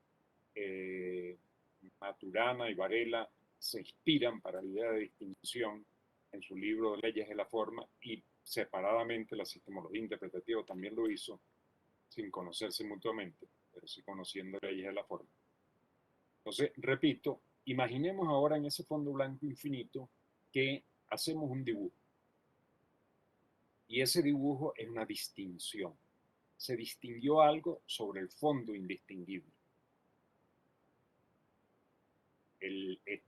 Maturana y Varela se inspiran para la idea de distinción en su libro Leyes de la Forma, y separadamente la sistemología interpretativa también lo hizo, sin conocerse mutuamente, pero sí conociendo leyes de la forma. Entonces, repito, imaginemos ahora en ese fondo blanco infinito que hacemos un dibujo. Y ese dibujo es una distinción. Se distinguió algo sobre el fondo indistinguible.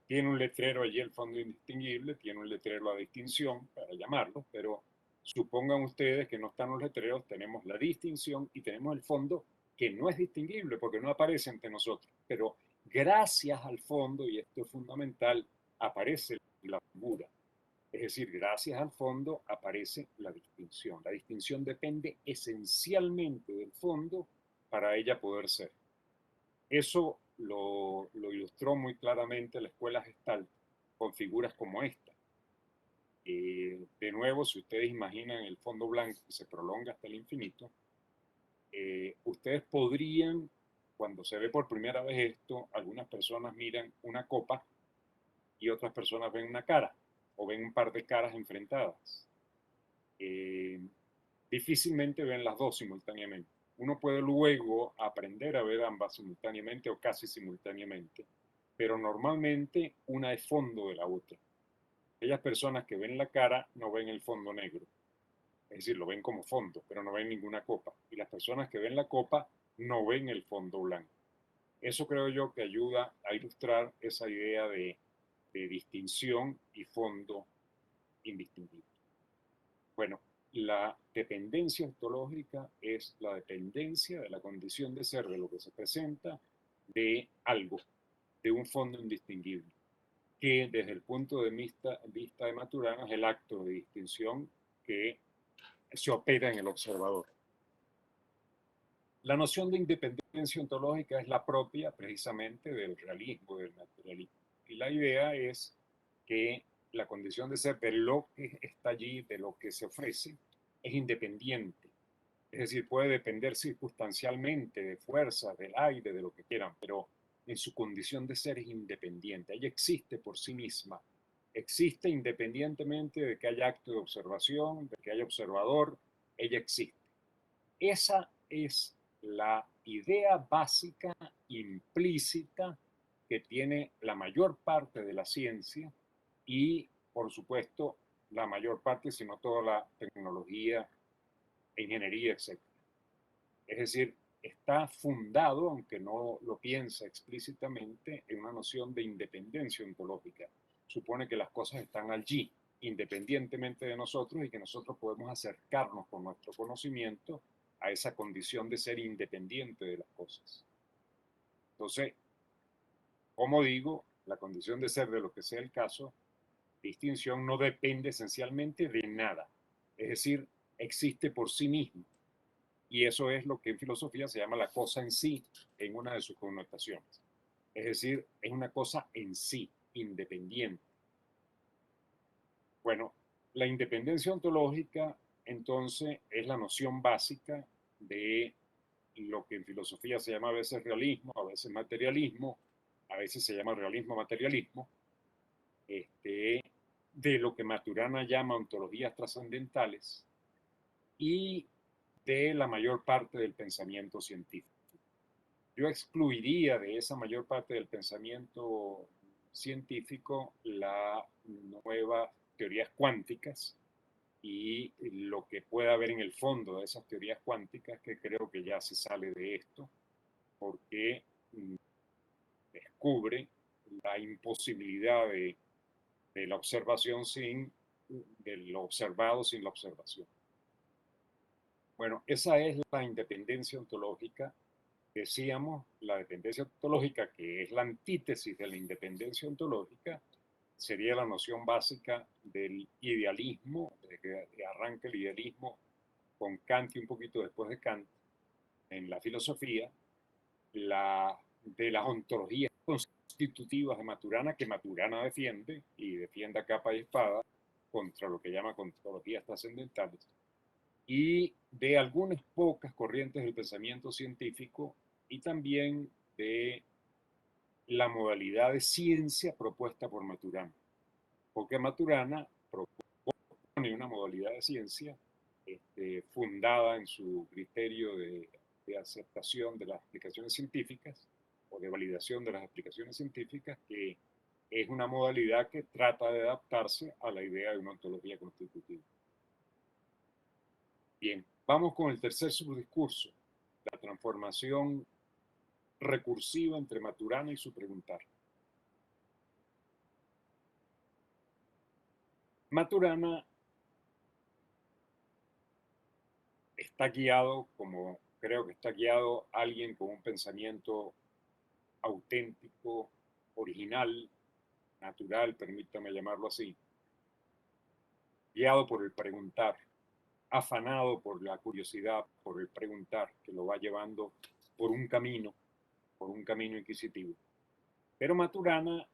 Tiene un letrero allí el fondo indistinguible, tiene un letrero a distinción, para llamarlo, pero supongan ustedes que no están los letreros, tenemos la distinción y tenemos el fondo que no es distinguible porque no aparece ante nosotros, pero gracias al fondo, y esto es fundamental, aparece la figura. Es decir, gracias al fondo aparece la distinción. La distinción depende esencialmente del fondo para ella poder ser. Eso lo ilustró muy claramente la escuela Gestalt con figuras como esta. De nuevo, si ustedes imaginan el fondo blanco que se prolonga hasta el infinito, ustedes podrían, cuando se ve por primera vez esto, algunas personas miran una copa y otras personas ven una cara o ven un par de caras enfrentadas. Difícilmente ven las dos simultáneamente. Uno puede luego aprender a ver ambas simultáneamente o casi simultáneamente, pero normalmente una es fondo de la otra. Aquellas personas que ven la cara no ven el fondo negro, es decir, lo ven como fondo, pero no ven ninguna copa. Y las personas que ven la copa no ven el fondo blanco. Eso creo yo que ayuda a ilustrar esa idea de distinción y fondo indistinguible. Bueno, la dependencia ontológica es la dependencia de la condición de ser de lo que se presenta de algo, de un fondo indistinguible, que desde el punto de vista de Maturana es el acto de distinción que se opera en el observador. La noción de independencia ontológica es la propia precisamente del realismo, del naturalismo. Y la idea es que la condición de ser de lo que está allí, de lo que se ofrece, es independiente. Es decir, puede depender circunstancialmente de fuerzas, del aire, de lo que quieran, pero en su condición de ser es independiente. Ella existe por sí misma. Existe independientemente de que haya acto de observación, de que haya observador, ella existe. Esa es la idea básica implícita que tiene la mayor parte de la ciencia y, por supuesto, la mayor parte, si no toda la tecnología, ingeniería, etc. Es decir, está fundado, aunque no lo piensa explícitamente, en una noción de independencia ontológica. Supone que las cosas están allí, independientemente de nosotros, y que nosotros podemos acercarnos con nuestro conocimiento a esa condición de ser independiente de las cosas. Entonces, como digo, la condición de ser de lo que sea el caso, distinción no depende esencialmente de nada. Es decir, existe por sí mismo. Y eso es lo que en filosofía se llama la cosa en sí, en una de sus connotaciones. Es decir, es una cosa en sí, independiente. Bueno, la independencia ontológica, entonces, es la noción básica de lo que en filosofía se llama a veces realismo, a veces materialismo, a veces se llama realismo-materialismo, de lo que Maturana llama ontologías trascendentales y de la mayor parte del pensamiento científico. Yo excluiría de esa mayor parte del pensamiento científico las nuevas teorías cuánticas y lo que pueda haber en el fondo de esas teorías cuánticas, que creo que ya se sale de esto, porque descubre la imposibilidad de la observación de lo observado sin la observación. Bueno, esa es la independencia ontológica. Decíamos, la dependencia ontológica, que es la antítesis de la independencia ontológica, sería la noción básica del idealismo, de que arranca el idealismo con Kant y un poquito después de Kant en la filosofía, de las ontologías constitutivas de Maturana, que Maturana defiende y defiende a capa y espada contra lo que llama ontologías trascendentales, y de algunas pocas corrientes del pensamiento científico y también de la modalidad de ciencia propuesta por Maturana. Porque Maturana propone una modalidad de ciencia fundada en su criterio de aceptación de las explicaciones científicas o de validación de las explicaciones científicas, que es una modalidad que trata de adaptarse a la idea de una ontología constitutiva. Bien, vamos con el tercer subdiscurso, la transformación recursiva entre Maturana y su preguntar. Maturana está guiado, como creo que está guiado alguien con un pensamiento auténtico, original, natural, permítame llamarlo así, guiado por el preguntar, afanado por la curiosidad, por el preguntar, que lo va llevando por un camino inquisitivo. Pero Maturana,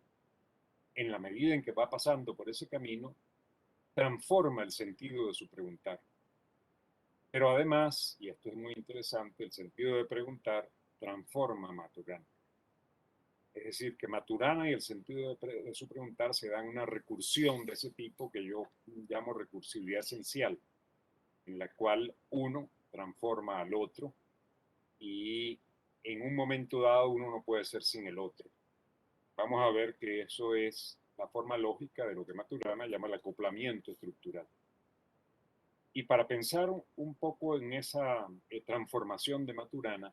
en la medida en que va pasando por ese camino, transforma el sentido de su preguntar. Pero además, y esto es muy interesante, el sentido de preguntar transforma a Maturana. Es decir, que Maturana y el sentido de su preguntar se dan una recursión de ese tipo que yo llamo recursividad esencial, en la cual uno transforma al otro y en un momento dado uno no puede ser sin el otro. Vamos a ver que eso es la forma lógica de lo que Maturana llama el acoplamiento estructural. Y para pensar un poco en esa transformación de Maturana,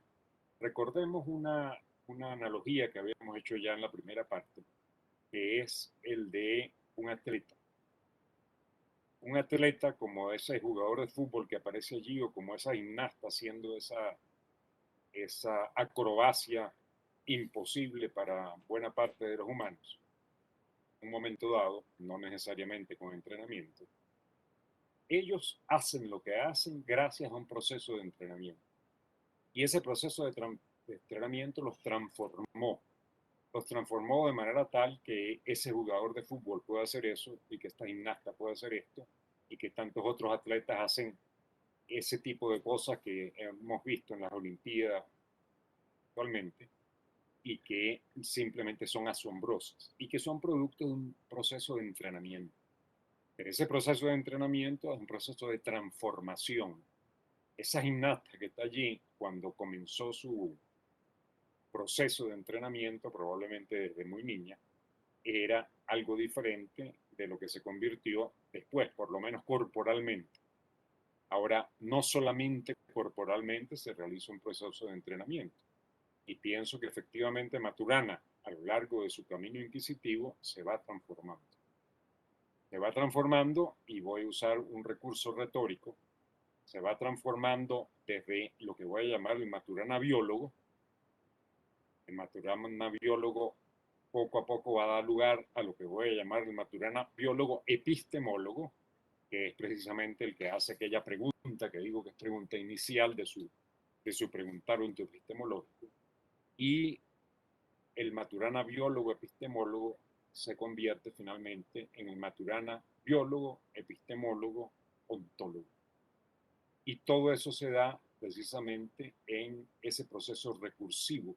recordemos una analogía que habíamos hecho ya en la primera parte, que es el de un atleta. un atleta como ese jugador de fútbol que aparece allí o como esa gimnasta haciendo esa acrobacia imposible para buena parte de los humanos, en un momento dado, no necesariamente con entrenamiento, ellos hacen lo que hacen gracias a un proceso de entrenamiento. Y ese proceso de entrenamiento los transformó de manera tal que ese jugador de fútbol puede hacer eso y que esta gimnasta puede hacer esto y que tantos otros atletas hacen ese tipo de cosas que hemos visto en las Olimpiadas actualmente y que simplemente son asombrosas y que son producto de un proceso de entrenamiento. Pero ese proceso de entrenamiento es un proceso de transformación. Esa gimnasta que está allí cuando comenzó su proceso de entrenamiento, probablemente desde muy niña, era algo diferente de lo que se convirtió después, por lo menos corporalmente. Ahora, no solamente corporalmente se realiza un proceso de entrenamiento, y pienso que efectivamente Maturana, a lo largo de su camino inquisitivo, se va transformando. Se va transformando, y voy a usar un recurso retórico, se va transformando desde lo que voy a llamar el Maturana biólogo. El Maturana biólogo poco a poco va a dar lugar a lo que voy a llamar el Maturana biólogo epistemólogo, que es precisamente el que hace aquella pregunta que digo que es pregunta inicial de su preguntario epistemológico. Y el Maturana biólogo epistemólogo se convierte finalmente en el Maturana biólogo epistemólogo ontólogo. Y todo eso se da precisamente en ese proceso recursivo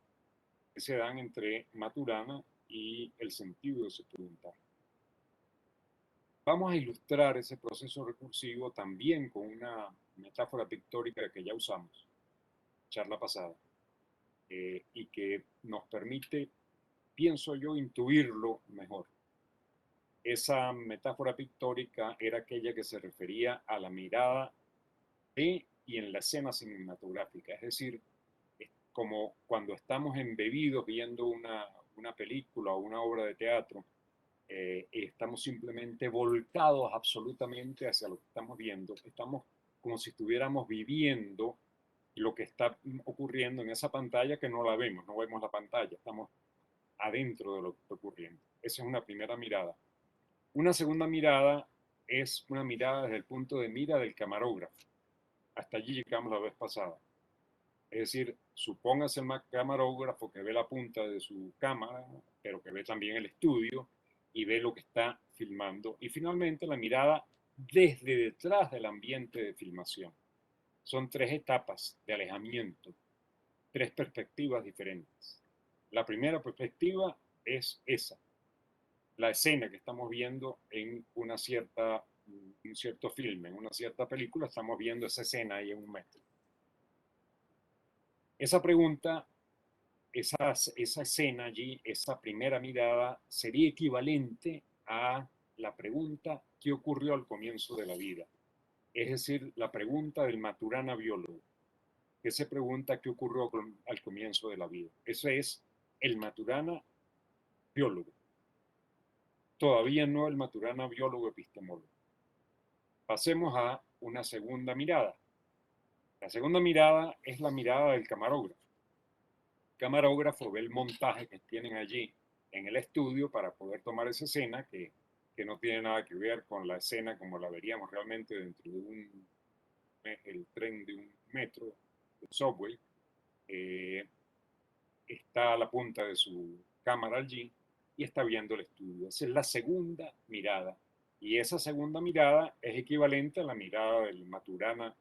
que se dan entre Maturana y el sentido de su preguntar. Vamos a ilustrar ese proceso recursivo también con una metáfora pictórica que ya usamos, charla pasada, y que nos permite, pienso yo, intuirlo mejor. Esa metáfora pictórica era aquella que se refería a la mirada de y en la escena cinematográfica, es decir, es como cuando estamos embebidos viendo una película o una obra de teatro, estamos simplemente volcados absolutamente hacia lo que estamos viendo, estamos como si estuviéramos viviendo lo que está ocurriendo en esa pantalla que no la vemos, no vemos la pantalla, estamos adentro de lo que está ocurriendo. Esa es una primera mirada. Una segunda mirada es una mirada desde el punto de mira del camarógrafo. Hasta allí llegamos la vez pasada. Es decir, supóngase el camarógrafo que ve la punta de su cámara, pero que ve también el estudio y ve lo que está filmando. Y finalmente la mirada desde detrás del ambiente de filmación. Son tres etapas de alejamiento, tres perspectivas diferentes. La primera perspectiva es esa, la escena que estamos viendo en un cierto filme, en una cierta película, estamos viendo esa escena ahí en un metro. Esa pregunta, esa escena allí, esa primera mirada, sería equivalente a la pregunta ¿qué ocurrió al comienzo de la vida? Es decir, la pregunta del Maturana biólogo, que se pregunta qué ocurrió al comienzo de la vida. Ese es el Maturana biólogo. Todavía no el Maturana biólogo epistemólogo. Pasemos a una segunda mirada. La segunda mirada es la mirada del camarógrafo. El camarógrafo ve el montaje que tienen allí en el estudio para poder tomar esa escena que no tiene nada que ver con la escena como la veríamos realmente dentro de el tren de un metro, el subway. Está a la punta de su cámara allí y está viendo el estudio. Esa es la segunda mirada. Y esa segunda mirada es equivalente a la mirada del Maturana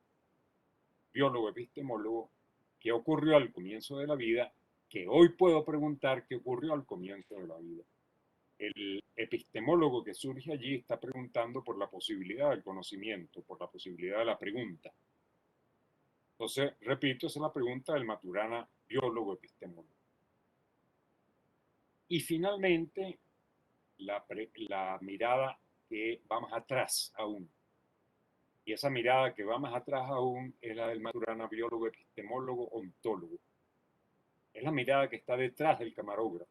biólogo epistemólogo, que ocurrió al comienzo de la vida, que hoy puedo preguntar qué ocurrió al comienzo de la vida. El epistemólogo que surge allí está preguntando por la posibilidad del conocimiento, por la posibilidad de la pregunta. Entonces, repito, esa es la pregunta del Maturana biólogo epistemólogo. Y finalmente, la mirada que va más atrás aún. Y esa mirada que va más atrás aún es la del Maturana biólogo epistemólogo ontólogo. Es la mirada que está detrás del camarógrafo.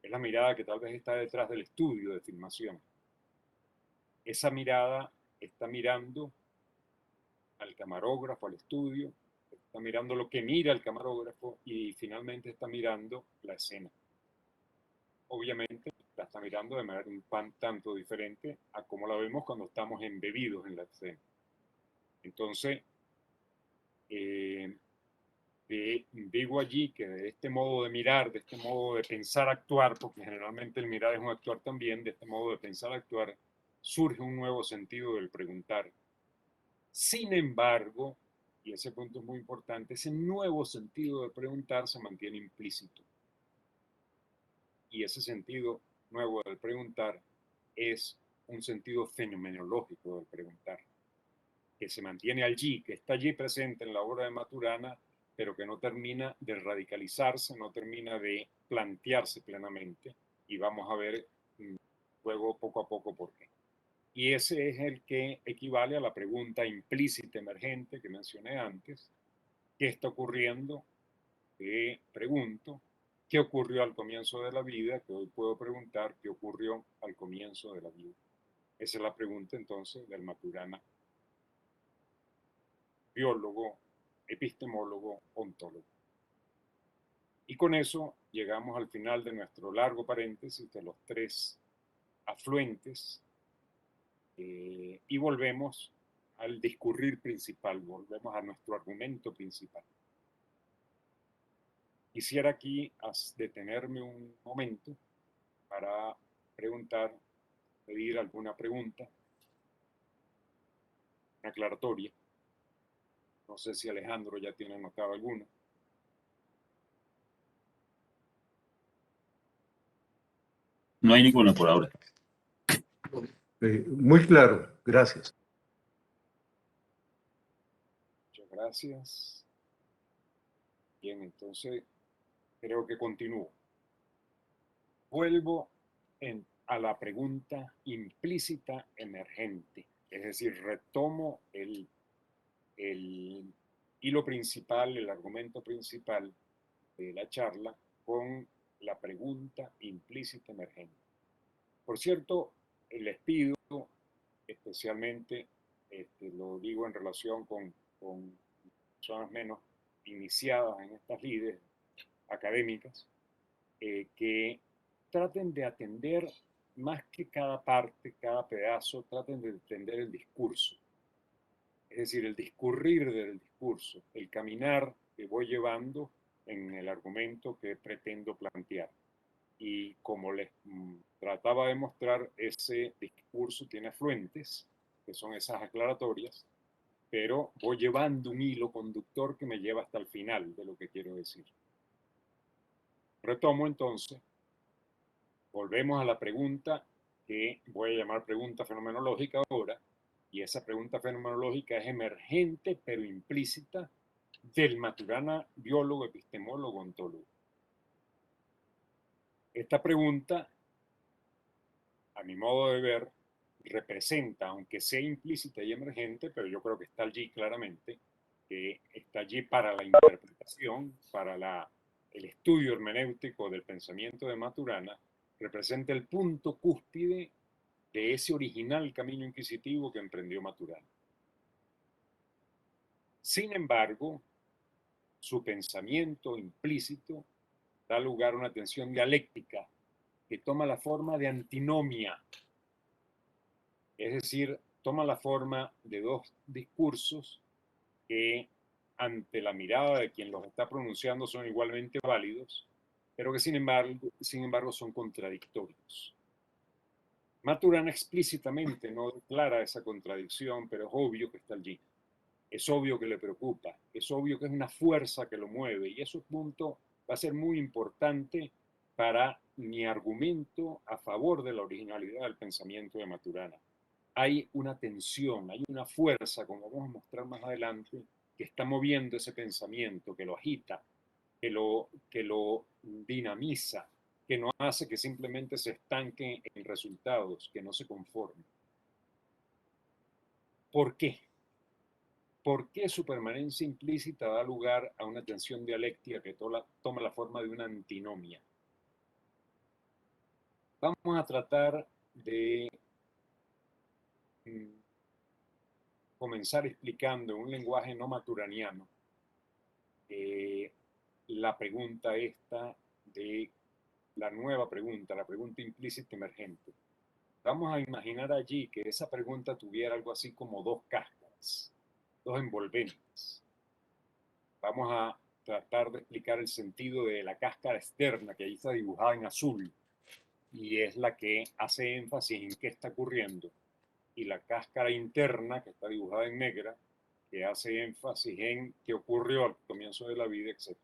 Es la mirada que tal vez está detrás del estudio de filmación. Esa mirada está mirando al camarógrafo, al estudio, está mirando lo que mira el camarógrafo y finalmente está mirando la escena. Obviamente la está mirando de manera un tanto diferente a como la vemos cuando estamos embebidos en la escena. Entonces, digo allí que de este modo de mirar, de este modo de pensar, actuar, porque generalmente el mirar es un actuar también, de este modo de pensar, actuar, surge un nuevo sentido del preguntar. Sin embargo, y ese punto es muy importante, ese nuevo sentido de preguntar se mantiene implícito. Y ese sentido nuevo del preguntar es un sentido fenomenológico del preguntar, que se mantiene allí, que está allí presente en la obra de Maturana, pero que no termina de radicalizarse, no termina de plantearse plenamente. Y vamos a ver luego poco a poco por qué. Y ese es el que equivale a la pregunta implícita emergente que mencioné antes. ¿Qué está ocurriendo? ¿Qué pregunto? ¿Qué ocurrió al comienzo de la vida? Que hoy puedo preguntar qué ocurrió al comienzo de la vida. Esa es la pregunta entonces del Maturana, biólogo, epistemólogo, ontólogo. Y con eso llegamos al final de nuestro largo paréntesis de los tres afluentes y volvemos al discurrir principal, volvemos a nuestro argumento principal. Quisiera aquí detenerme un momento para preguntar, pedir alguna pregunta, una aclaratoria. No sé si Alejandro ya tiene anotado alguno. No hay ninguna por ahora. Muy claro, gracias. Muchas gracias. Bien, entonces creo que continúo. Vuelvo a la pregunta implícita emergente, es decir, retomo el hilo principal, el argumento principal de la charla con la pregunta implícita emergente. Por cierto, les pido, especialmente, lo digo en relación con personas menos iniciadas en estas lides académicas, que traten de atender más que cada parte, cada pedazo, traten de entender el discurso. Es decir, el discurrir del discurso, el caminar que voy llevando en el argumento que pretendo plantear. Y como les trataba de mostrar, ese discurso tiene afluentes, que son esas aclaratorias, pero voy llevando un hilo conductor que me lleva hasta el final de lo que quiero decir. Retomo entonces, volvemos a la pregunta que voy a llamar pregunta fenomenológica ahora, y esa pregunta fenomenológica es emergente pero implícita del Maturana biólogo, epistemólogo, ontólogo. Esta pregunta, a mi modo de ver, representa, aunque sea implícita y emergente, pero yo creo que está allí claramente, que está allí para la interpretación, para el estudio hermenéutico del pensamiento de Maturana, representa el punto cúspide de ese original camino inquisitivo que emprendió Maturana. Sin embargo, su pensamiento implícito da lugar a una tensión dialéctica que toma la forma de antinomia, es decir, toma la forma de dos discursos que ante la mirada de quien los está pronunciando son igualmente válidos, pero que sin embargo son contradictorios. Maturana explícitamente no declara esa contradicción, pero es obvio que está allí. Es obvio que le preocupa, es obvio que es una fuerza que lo mueve, y ese punto va a ser muy importante para mi argumento a favor de la originalidad del pensamiento de Maturana. Hay una tensión, hay una fuerza, como vamos a mostrar más adelante, que está moviendo ese pensamiento, que lo agita, que lo dinamiza, que no hace que simplemente se estanque en resultados, que no se conforme. ¿Por qué? ¿Por qué su permanencia implícita da lugar a una tensión dialéctica que toma la forma de una antinomia? Vamos a tratar de comenzar explicando en un lenguaje no maturaniano la pregunta esta de la nueva pregunta, la pregunta implícita emergente. Vamos a imaginar allí que esa pregunta tuviera algo así como dos cáscaras, dos envolventes. Vamos a tratar de explicar el sentido de la cáscara externa, que ahí está dibujada en azul, y es la que hace énfasis en qué está ocurriendo, y la cáscara interna, que está dibujada en negra, que hace énfasis en qué ocurrió al comienzo de la vida, etc.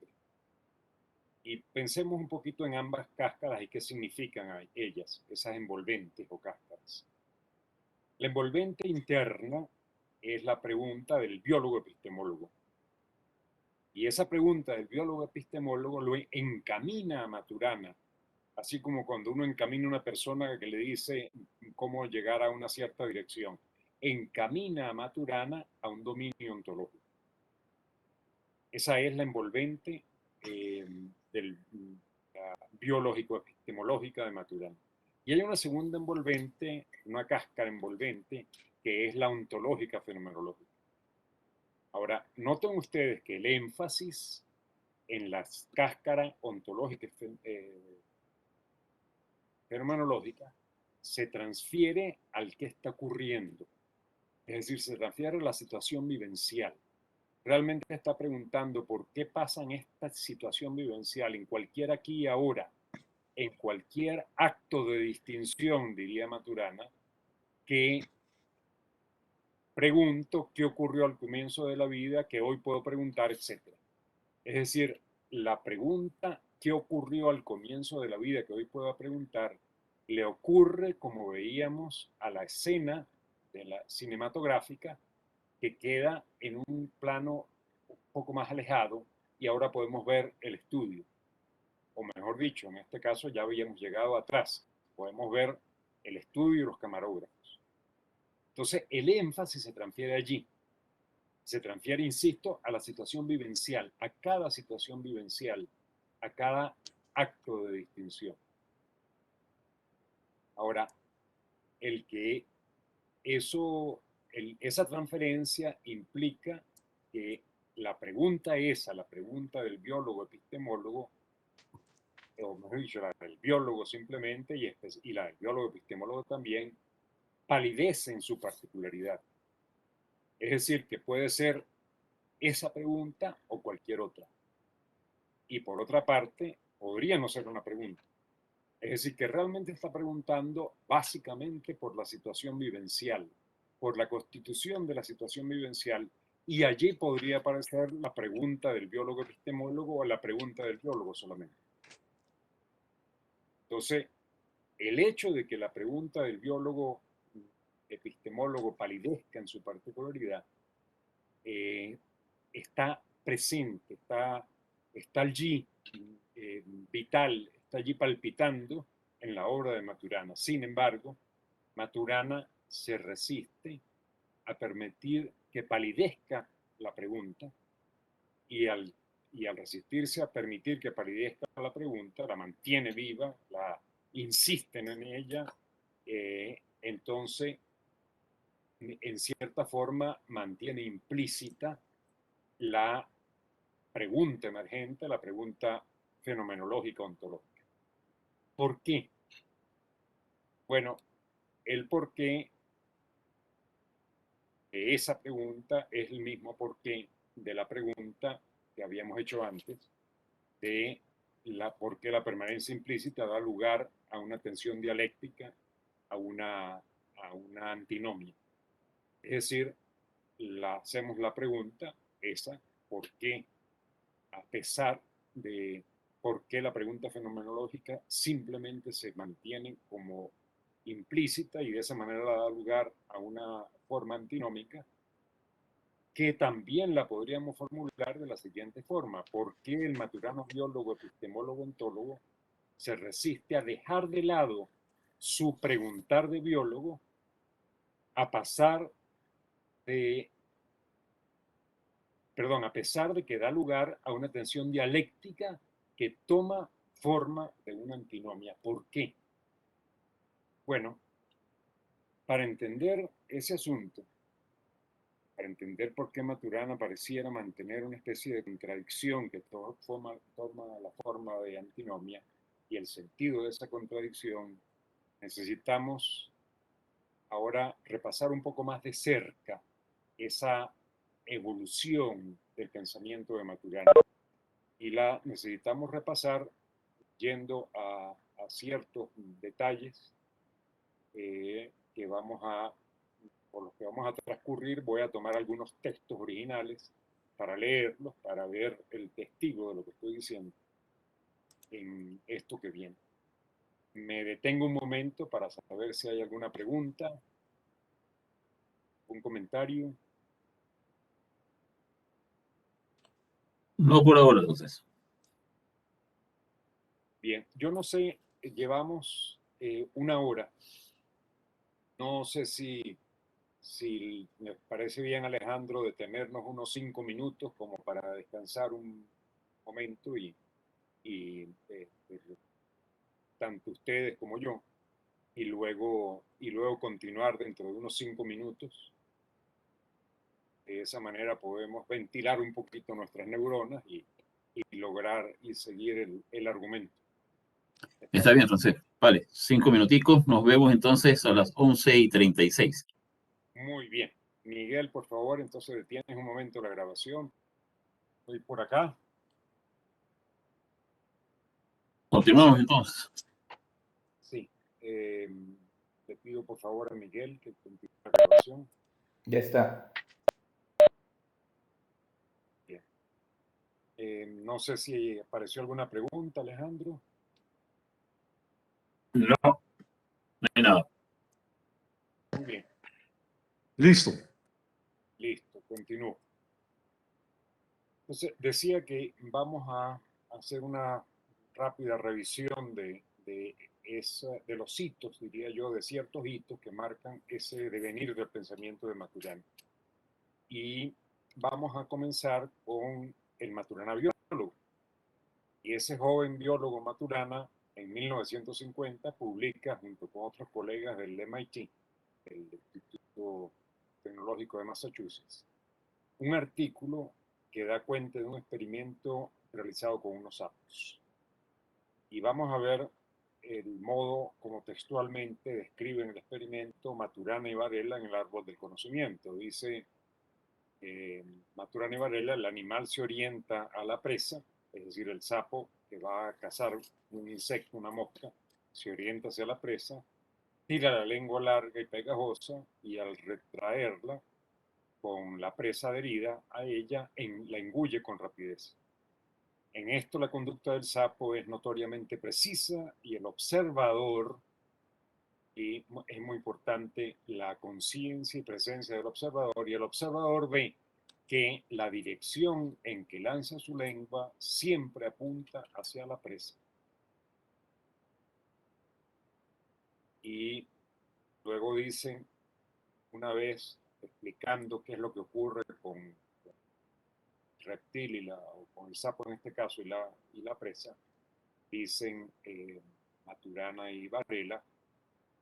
Y pensemos un poquito en ambas cáscaras y qué significan ellas, esas envolventes o cáscaras. La envolvente interna es la pregunta del biólogo epistemólogo. Y esa pregunta del biólogo epistemólogo lo encamina a Maturana, así como cuando uno encamina a una persona que le dice cómo llegar a una cierta dirección. Encamina a Maturana a un dominio ontológico. Esa es la envolvente biológico-epistemológica de Maturana. Y hay una segunda envolvente, una cáscara envolvente, que es la ontológica fenomenológica. Ahora, noten ustedes que el énfasis en las cáscaras ontológicas fenomenológicas se transfiere al que está ocurriendo. Es decir, se transfiere a la situación vivencial. Realmente está preguntando por qué pasa en esta situación vivencial, en cualquier aquí y ahora, en cualquier acto de distinción, diría Maturana, que pregunto qué ocurrió al comienzo de la vida, que hoy puedo preguntar, etc. Es decir, la pregunta qué ocurrió al comienzo de la vida, que hoy puedo preguntar, le ocurre, como veíamos, a la escena de la cinematográfica, que queda en un plano un poco más alejado y ahora podemos ver el estudio. O mejor dicho, en este caso ya habíamos llegado atrás. Podemos ver el estudio y los camarógrafos. Entonces, el énfasis se transfiere allí. Se transfiere, insisto, a la situación vivencial, a cada situación vivencial, a cada acto de distinción. Ahora, esa transferencia implica que la pregunta esa, la pregunta del biólogo epistemólogo, o mejor dicho, la del biólogo simplemente y la del biólogo epistemólogo también, palidece en su particularidad. Es decir, que puede ser esa pregunta o cualquier otra. Y por otra parte, podría no ser una pregunta. Es decir, que realmente está preguntando básicamente por la situación vivencial, por la constitución de la situación vivencial, y allí podría aparecer la pregunta del biólogo epistemólogo o la pregunta del biólogo solamente. Entonces, el hecho de que la pregunta del biólogo epistemólogo palidezca en su particularidad está presente, está allí vital, está allí palpitando en la obra de Maturana. Sin embargo, Maturana se resiste a permitir que palidezca la pregunta y al resistirse a permitir que palidezca la pregunta, la mantiene viva, la insisten en ella, entonces, en cierta forma, mantiene implícita la pregunta emergente, la pregunta fenomenológica ontológica. ¿Por qué? Bueno, el por qué de esa pregunta es el mismo porqué de la pregunta que habíamos hecho antes de por qué la permanencia implícita da lugar a una tensión dialéctica, a una antinomia. Es decir, hacemos la pregunta esa, ¿por qué? A pesar de por qué la pregunta fenomenológica simplemente se mantiene como implícita y de esa manera da lugar a una forma antinómica que también la podríamos formular de la siguiente forma: ¿por qué el maturano biólogo, epistemólogo, ontólogo se resiste a dejar de lado su preguntar de biólogo a pesar de que da lugar a una tensión dialéctica que toma forma de una antinomia? ¿Por qué? Bueno, para entender ese asunto, para entender por qué Maturana pareciera mantener una especie de contradicción que toma la forma de antinomia y el sentido de esa contradicción, necesitamos ahora repasar un poco más de cerca esa evolución del pensamiento de Maturana. Y la necesitamos repasar yendo a ciertos detalles que por los que vamos a transcurrir. Voy a tomar algunos textos originales para leerlos, para ver el testigo de lo que estoy diciendo en esto que viene. Me detengo un momento para saber si hay alguna pregunta, un comentario. No por ahora, entonces. Bien, yo no sé, llevamos 1 hora. No sé si me parece bien, Alejandro, detenernos unos 5 minutos como para descansar un momento y tanto ustedes como yo, y luego continuar dentro de unos 5 minutos. De esa manera podemos ventilar un poquito nuestras neuronas y lograr y seguir el argumento. Está bien, entonces. Vale, 5 minuticos. Nos vemos entonces a las 11:36. Muy bien. Miguel, por favor, entonces detienes un momento la grabación. Estoy por acá. Continuamos entonces. Sí. Le pido por favor a Miguel que continúe la grabación. Ya está. Bien. No sé si apareció alguna pregunta, Alejandro. No, no hay nada. Muy bien. Listo. Listo, continúo. Entonces, decía que vamos a hacer una rápida revisión de los hitos, diría yo, de ciertos hitos que marcan ese devenir del pensamiento de Maturana. Y vamos a comenzar con el Maturana biólogo. Y ese joven biólogo Maturana, en 1950, publica, junto con otros colegas del MIT, el Instituto Tecnológico de Massachusetts, un artículo que da cuenta de un experimento realizado con unos sapos. Y vamos a ver el modo como textualmente describen el experimento Maturana y Varela en el árbol del conocimiento. Dice Maturana y Varela: el animal se orienta a la presa, es decir, el sapo que va a cazar un insecto, una mosca, se orienta hacia la presa, tira la lengua larga y pegajosa y al retraerla con la presa adherida a ella, la engulle con rapidez. En esto la conducta del sapo es notoriamente precisa y el observador, y es muy importante la conciencia y presencia del observador, y el observador ve que la dirección en que lanza su lengua siempre apunta hacia la presa. Y luego dicen, una vez explicando qué es lo que ocurre con el reptil o con el sapo en este caso y la presa, dicen Maturana y Varela,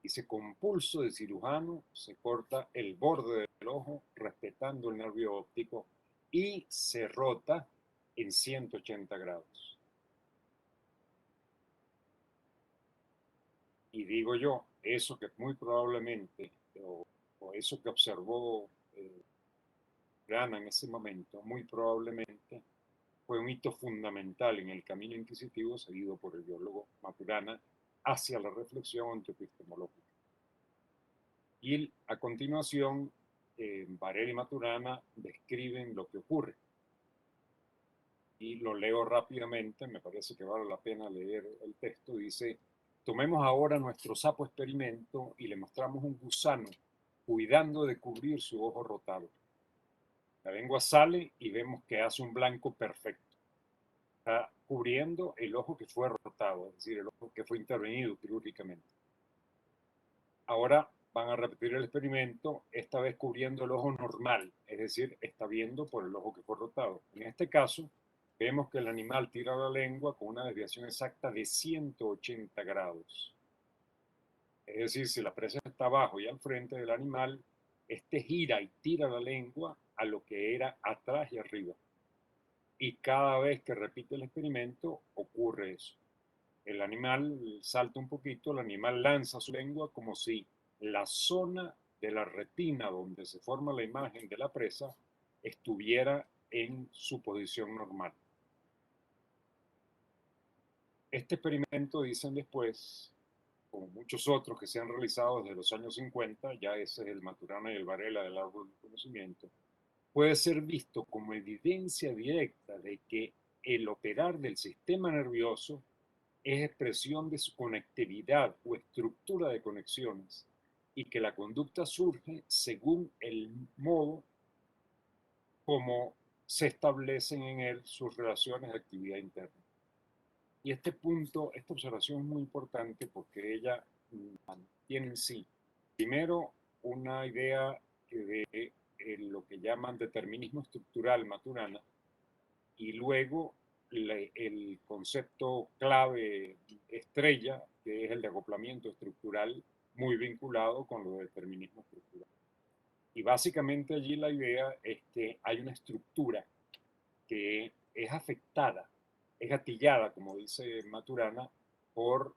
dice: con pulso de cirujano se corta el borde del ojo respetando el nervio óptico y se rota en 180 grados. Y digo yo, eso que muy probablemente, o eso que observó Grana en ese momento, muy probablemente fue un hito fundamental en el camino inquisitivo seguido por el biólogo Maturana hacia la reflexión antropistemológica. Y a continuación, Varela y Maturana describen lo que ocurre. Y lo leo rápidamente, me parece que vale la pena leer el texto. Dice: tomemos ahora nuestro sapo experimento y le mostramos un gusano cuidando de cubrir su ojo rotado. La lengua sale y vemos que hace un blanco perfecto. Está cubriendo el ojo que fue rotado, es decir, el ojo que fue intervenido quirúrgicamente. Ahora van a repetir el experimento, esta vez cubriendo el ojo normal, es decir, está viendo por el ojo que fue rotado. En este caso, vemos que el animal tira la lengua con una desviación exacta de 180 grados. Es decir, si la presa está abajo y al frente del animal, este gira y tira la lengua a lo que era atrás y arriba. Y cada vez que repite el experimento ocurre eso. El animal salta un poquito, el animal lanza su lengua como si la zona de la retina donde se forma la imagen de la presa estuviera en su posición normal. Este experimento, dicen después, como muchos otros que se han realizado desde los años 50, ya ese es el Maturana y el Varela del árbol del conocimiento, puede ser visto como evidencia directa de que el operar del sistema nervioso es expresión de su conectividad o estructura de conexiones y que la conducta surge según el modo como se establecen en él sus relaciones de actividad interna. Y este punto, esta observación es muy importante porque ella mantiene en sí, primero, una idea de lo que llaman determinismo estructural Maturana, y luego el concepto clave estrella, que es el de acoplamiento estructural, muy vinculado con lo de determinismo estructural. Y básicamente allí la idea es que hay una estructura que es afectada, es gatillada, como dice Maturana, por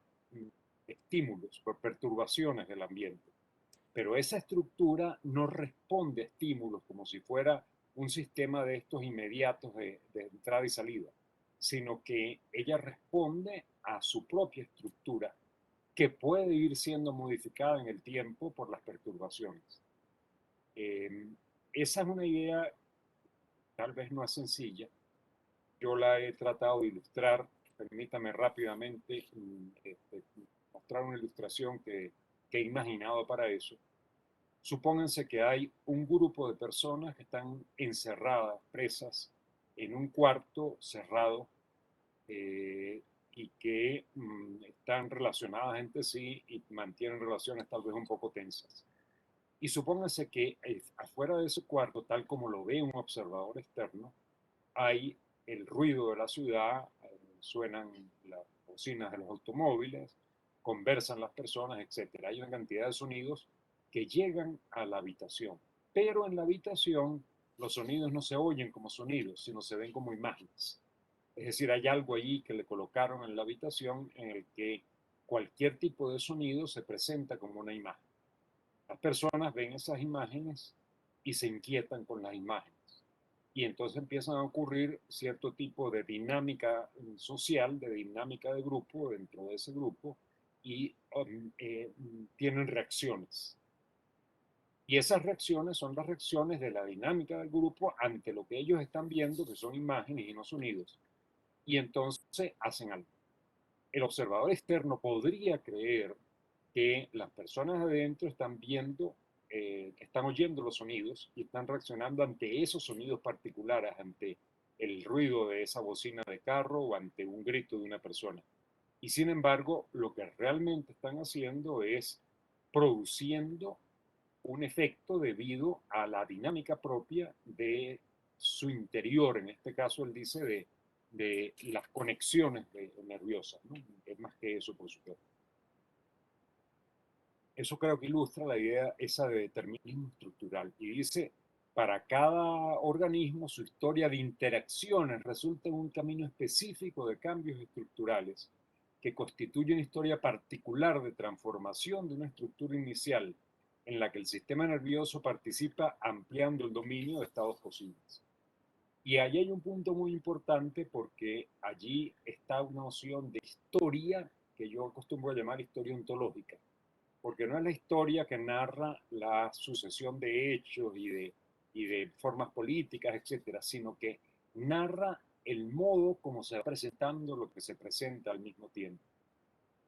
estímulos, por perturbaciones del ambiente. Pero esa estructura no responde a estímulos como si fuera un sistema de estos inmediatos de entrada y salida, sino que ella responde a su propia estructura, que puede ir siendo modificada en el tiempo por las perturbaciones. Esa es una idea, tal vez no es sencilla. Yo la he tratado de ilustrar. Permítame rápidamente mostrar una ilustración que he imaginado para eso. Supónganse que hay un grupo de personas que están encerradas, presas, en un cuarto cerrado y que están relacionadas entre sí y mantienen relaciones tal vez un poco tensas. Y supónganse que afuera de ese cuarto, tal como lo ve un observador externo, hay el ruido de la ciudad, suenan las bocinas de los automóviles, conversan las personas, etc. Hay una cantidad de sonidos que llegan a la habitación. Pero en la habitación los sonidos no se oyen como sonidos, sino se ven como imágenes. Es decir, hay algo allí que le colocaron en la habitación en el que cualquier tipo de sonido se presenta como una imagen. Las personas ven esas imágenes y se inquietan con las imágenes. Y entonces empiezan a ocurrir cierto tipo de dinámica social, de dinámica de grupo dentro de ese grupo, y tienen reacciones. Y esas reacciones son las reacciones de la dinámica del grupo ante lo que ellos están viendo, que son imágenes y no sonidos. Y entonces hacen algo. El observador externo podría creer que las personas adentro están viendo, están oyendo los sonidos y están reaccionando ante esos sonidos particulares, ante el ruido de esa bocina de carro o ante un grito de una persona. Y sin embargo, lo que realmente están haciendo es produciendo un efecto debido a la dinámica propia de su interior. En este caso, él dice de las conexiones nerviosas, ¿no? Es más que eso, por supuesto. Eso creo que ilustra la idea esa de determinismo estructural. Y dice, para cada organismo su historia de interacciones resulta en un camino específico de cambios estructurales que constituye una historia particular de transformación de una estructura inicial en la que el sistema nervioso participa ampliando el dominio de estados posibles. Y ahí hay un punto muy importante porque allí está una noción de historia que yo acostumbro a llamar historia ontológica, porque no es la historia que narra la sucesión de hechos y de formas políticas, etcétera, sino que narra el modo como se va presentando lo que se presenta al mismo tiempo,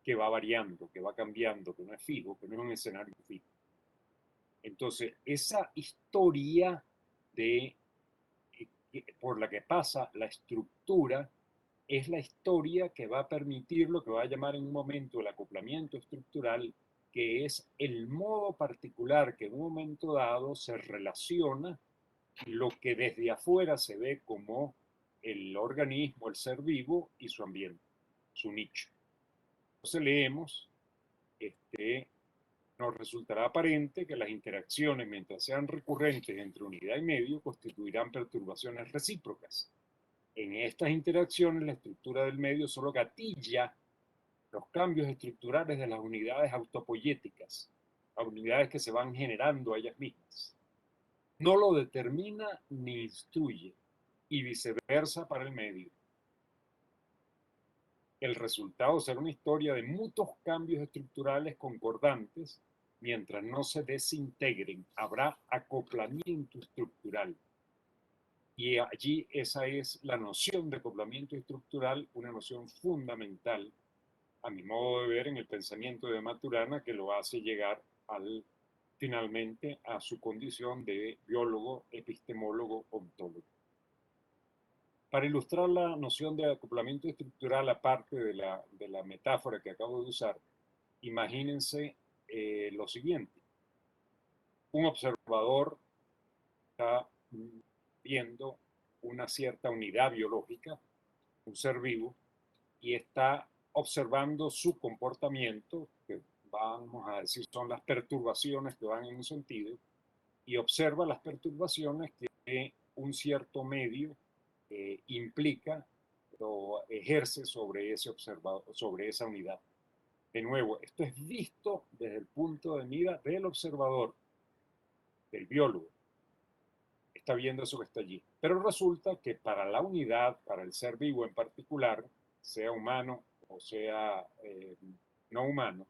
que va variando, que va cambiando, que no es fijo, que no es un escenario fijo. Entonces, esa historia de por la que pasa la estructura es la historia que va a permitir lo que va a llamar en un momento el acoplamiento estructural, que es el modo particular que en un momento dado se relaciona lo que desde afuera se ve como el organismo, el ser vivo y su ambiente, su nicho. Entonces leemos nos resultará aparente que las interacciones, mientras sean recurrentes entre unidad y medio, constituirán perturbaciones recíprocas. En estas interacciones, la estructura del medio solo gatilla los cambios estructurales de las unidades autopoyéticas, las unidades que se van generando a ellas mismas. No lo determina ni instruye, y viceversa para el medio. El resultado será una historia de mutuos cambios estructurales concordantes. Mientras no se desintegren, habrá acoplamiento estructural. Y allí esa es la noción de acoplamiento estructural, una noción fundamental, a mi modo de ver, en el pensamiento de Maturana, que lo hace llegar finalmente a su condición de biólogo, epistemólogo, ontólogo. Para ilustrar la noción de acoplamiento estructural, aparte de la metáfora que acabo de usar, imagínense lo siguiente. Un observador está viendo una cierta unidad biológica, un ser vivo, y está observando su comportamiento, que vamos a decir son las perturbaciones que van en un sentido, y observa las perturbaciones que un cierto medio implica o ejerce sobre ese observador, sobre esa unidad. De nuevo, esto es visto desde el punto de mira del observador, del biólogo. Está viendo eso que está allí. Pero resulta que para la unidad, para el ser vivo en particular, sea humano o sea no humano,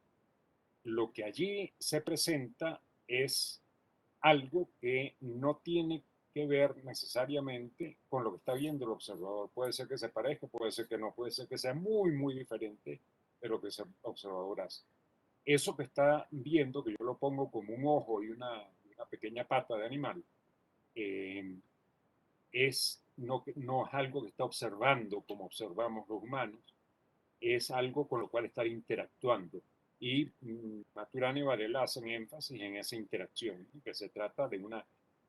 lo que allí se presenta es algo que no tiene que ver necesariamente con lo que está viendo el observador. Puede ser que se parezca, puede ser que no, puede ser que sea muy, muy diferente de lo que el observador hace. Eso que está viendo, que yo lo pongo como un ojo y una pequeña pata de animal, no es algo que está observando como observamos los humanos, es algo con lo cual estar interactuando. Y Maturana y Varela hacen énfasis en esa interacción, que se trata de una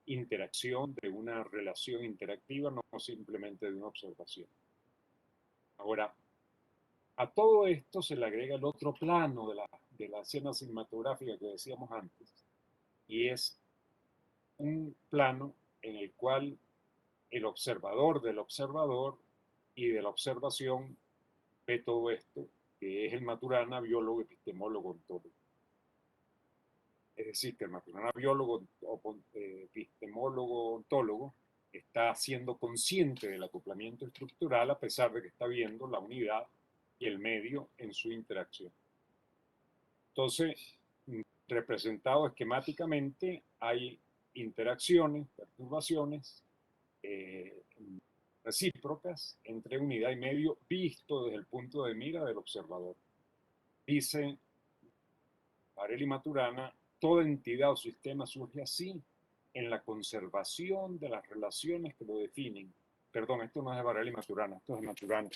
interacción, de una relación interactiva, no simplemente de una observación. Ahora, a todo esto se le agrega el otro plano de la escena cinematográfica que decíamos antes, y es un plano en el cual el observador del observador y de la observación ve todo esto, que es el Maturana biólogo, epistemólogo, ontólogo. Es decir, que el Maturana biólogo, epistemólogo, ontólogo, está siendo consciente del acoplamiento estructural a pesar de que está viendo la unidad y el medio en su interacción. Entonces, representado esquemáticamente, hay interacciones, perturbaciones recíprocas entre unidad y medio visto desde el punto de mira del observador. Dice Varela y Maturana, toda entidad o sistema surge así en la conservación de las relaciones que lo definen. Perdón, esto no es de Varela y Maturana, esto es de Maturana.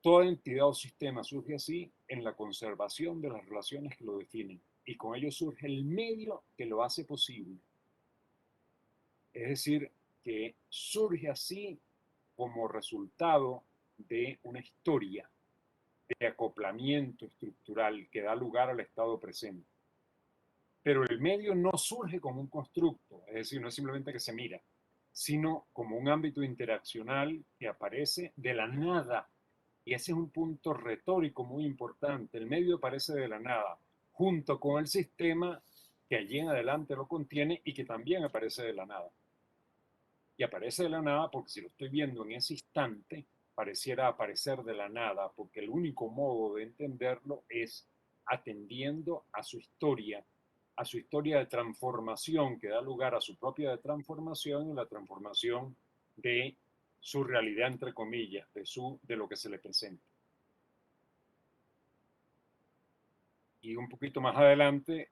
Toda entidad o sistema surge así en la conservación de las relaciones que lo definen, y con ello surge el medio que lo hace posible. Es decir, que surge así como resultado de una historia de acoplamiento estructural que da lugar al estado presente. Pero el medio no surge como un constructo, es decir, no es simplemente que se mira, sino como un ámbito interaccional que aparece de la nada. Y ese es un punto retórico muy importante. El medio aparece de la nada, junto con el sistema que allí en adelante lo contiene y que también aparece de la nada. Y aparece de la nada porque si lo estoy viendo en ese instante, pareciera aparecer de la nada, porque el único modo de entenderlo es atendiendo a su historia de transformación que da lugar a su propia transformación y la transformación de su realidad, entre comillas, de lo que se le presenta. Y un poquito más adelante,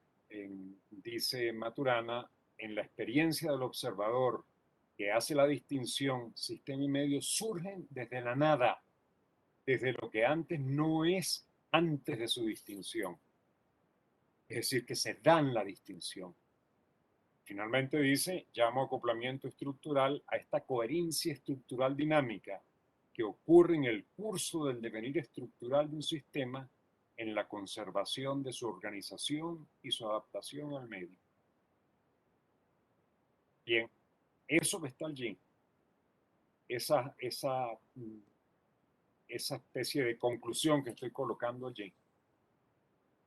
dice Maturana, en la experiencia del observador que hace la distinción sistema y medio surgen desde la nada, desde lo que antes no es antes de su distinción. Es decir, que se dan la distinción. Finalmente dice, llamo acoplamiento estructural a esta coherencia estructural dinámica que ocurre en el curso del devenir estructural de un sistema en la conservación de su organización y su adaptación al medio. Bien, eso que está allí, esa especie de conclusión que estoy colocando allí,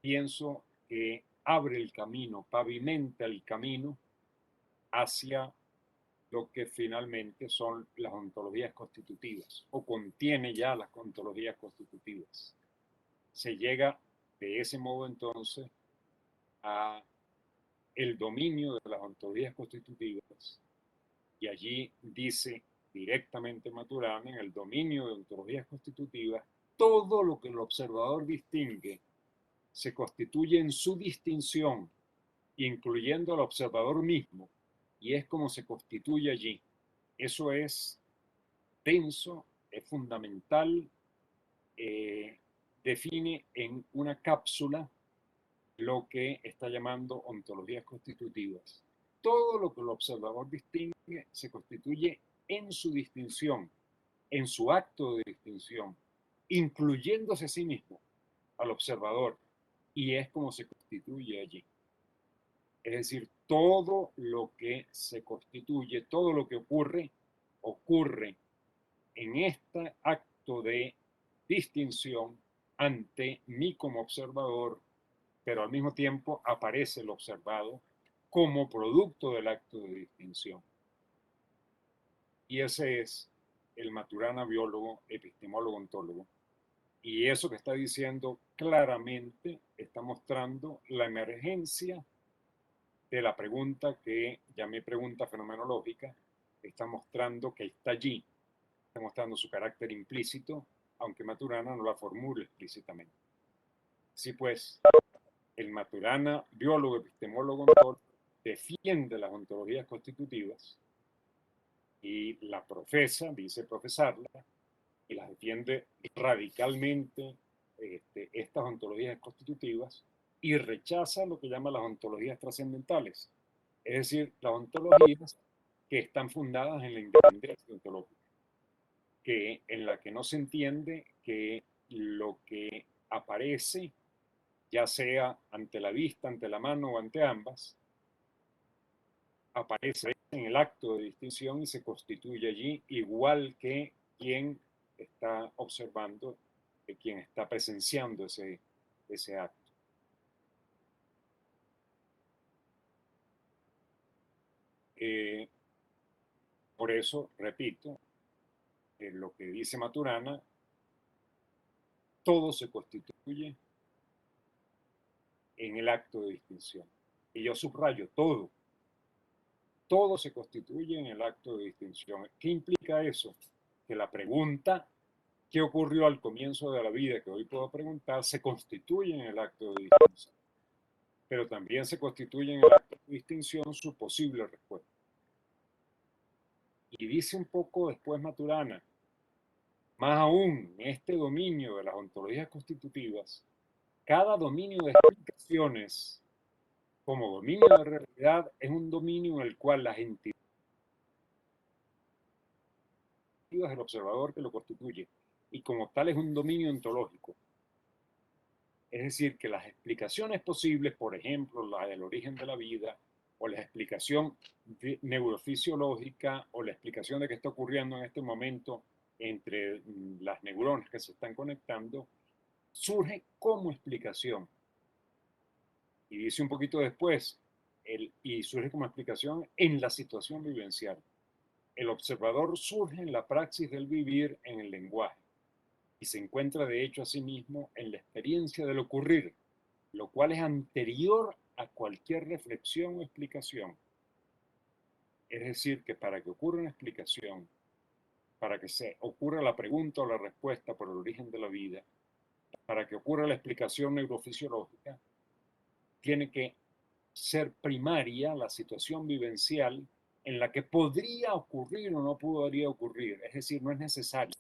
pienso que abre el camino, pavimenta el camino hacia lo que finalmente son las ontologías constitutivas, o contiene ya las ontologías constitutivas. Se llega de ese modo entonces a el dominio de las ontologías constitutivas, y allí dice directamente Maturana, en el dominio de ontologías constitutivas, todo lo que el observador distingue se constituye en su distinción, incluyendo al observador mismo, y es como se constituye allí. Eso es denso, es fundamental, define en una cápsula lo que está llamando ontologías constitutivas. Todo lo que el observador distingue se constituye en su distinción, en su acto de distinción, incluyéndose a sí mismo, al observador, y es como se constituye allí. Es decir, todo lo que se constituye, todo lo que ocurre, ocurre en este acto de distinción ante mí como observador, pero al mismo tiempo aparece el observado como producto del acto de distinción. Y ese es el Maturana biólogo, epistemólogo, ontólogo. Y eso que está diciendo claramente está mostrando la emergencia de la pregunta que llamé pregunta fenomenológica, está mostrando que está allí, está mostrando su carácter implícito, aunque Maturana no la formule explícitamente. Sí, pues, el Maturana, biólogo, epistemólogo, ontólogo, defiende las ontologías constitutivas y la profesa, dice profesarla, y las defiende radicalmente estas ontologías constitutivas, y rechaza lo que llama las ontologías trascendentales, es decir, las ontologías que están fundadas en la independencia ontológica, en la que no se entiende que lo que aparece, ya sea ante la vista, ante la mano o ante ambas, aparece en el acto de distinción y se constituye allí, igual que quien está observando, quien está presenciando ese acto. Por eso, repito, lo que dice Maturana, todo se constituye en el acto de distinción. Y yo subrayo todo. Todo se constituye en el acto de distinción. ¿Qué implica eso? Que la pregunta, ¿qué ocurrió al comienzo de la vida? Que hoy puedo preguntar, se constituye en el acto de distinción. Pero también se constituye en el acto de distinción su posible respuesta. Y dice un poco después Maturana, más aún, en este dominio de las ontologías constitutivas, cada dominio de explicaciones como dominio de realidad es un dominio en el cual las entidades del observador que lo constituye, y como tal es un dominio ontológico. Es decir, que las explicaciones posibles, por ejemplo, la del origen de la vida, o la explicación neurofisiológica, o la explicación de qué está ocurriendo en este momento entre las neuronas que se están conectando, surge como explicación. Y dice un poquito después, y surge como explicación en la situación vivencial. El observador surge en la praxis del vivir en el lenguaje y se encuentra de hecho a sí mismo en la experiencia del ocurrir, lo cual es anterior a cualquier reflexión o explicación. Es decir, que para que ocurra una explicación, para que se ocurra la pregunta o la respuesta por el origen de la vida, para que ocurra la explicación neurofisiológica, tiene que ser primaria la situación vivencial en la que podría ocurrir o no podría ocurrir, es decir, no es necesaria.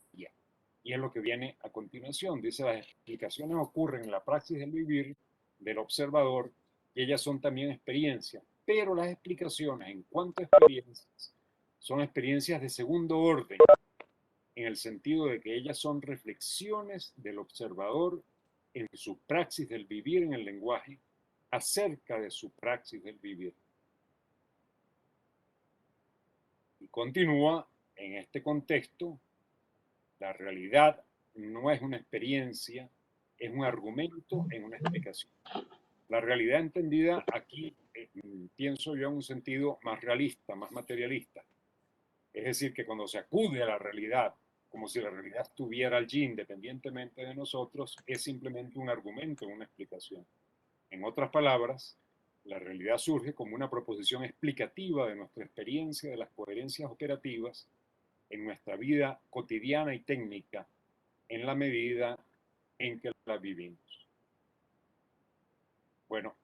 Y es lo que viene a continuación. Dice, las explicaciones ocurren en la praxis del vivir del observador y ellas son también experiencias, pero las explicaciones en cuanto a experiencias son experiencias de segundo orden, en el sentido de que ellas son reflexiones del observador en su praxis del vivir en el lenguaje acerca de su praxis del vivir. Y continúa, en este contexto, la realidad no es una experiencia, es un argumento en una explicación. La realidad entendida aquí, pienso yo, en un sentido más realista, más materialista. Es decir, que cuando se acude a la realidad, como si la realidad estuviera allí independientemente de nosotros, es simplemente un argumento, una explicación. En otras palabras, la realidad surge como una proposición explicativa de nuestra experiencia de las coherencias operativas en nuestra vida cotidiana y técnica en la medida en que la vivimos. Bueno,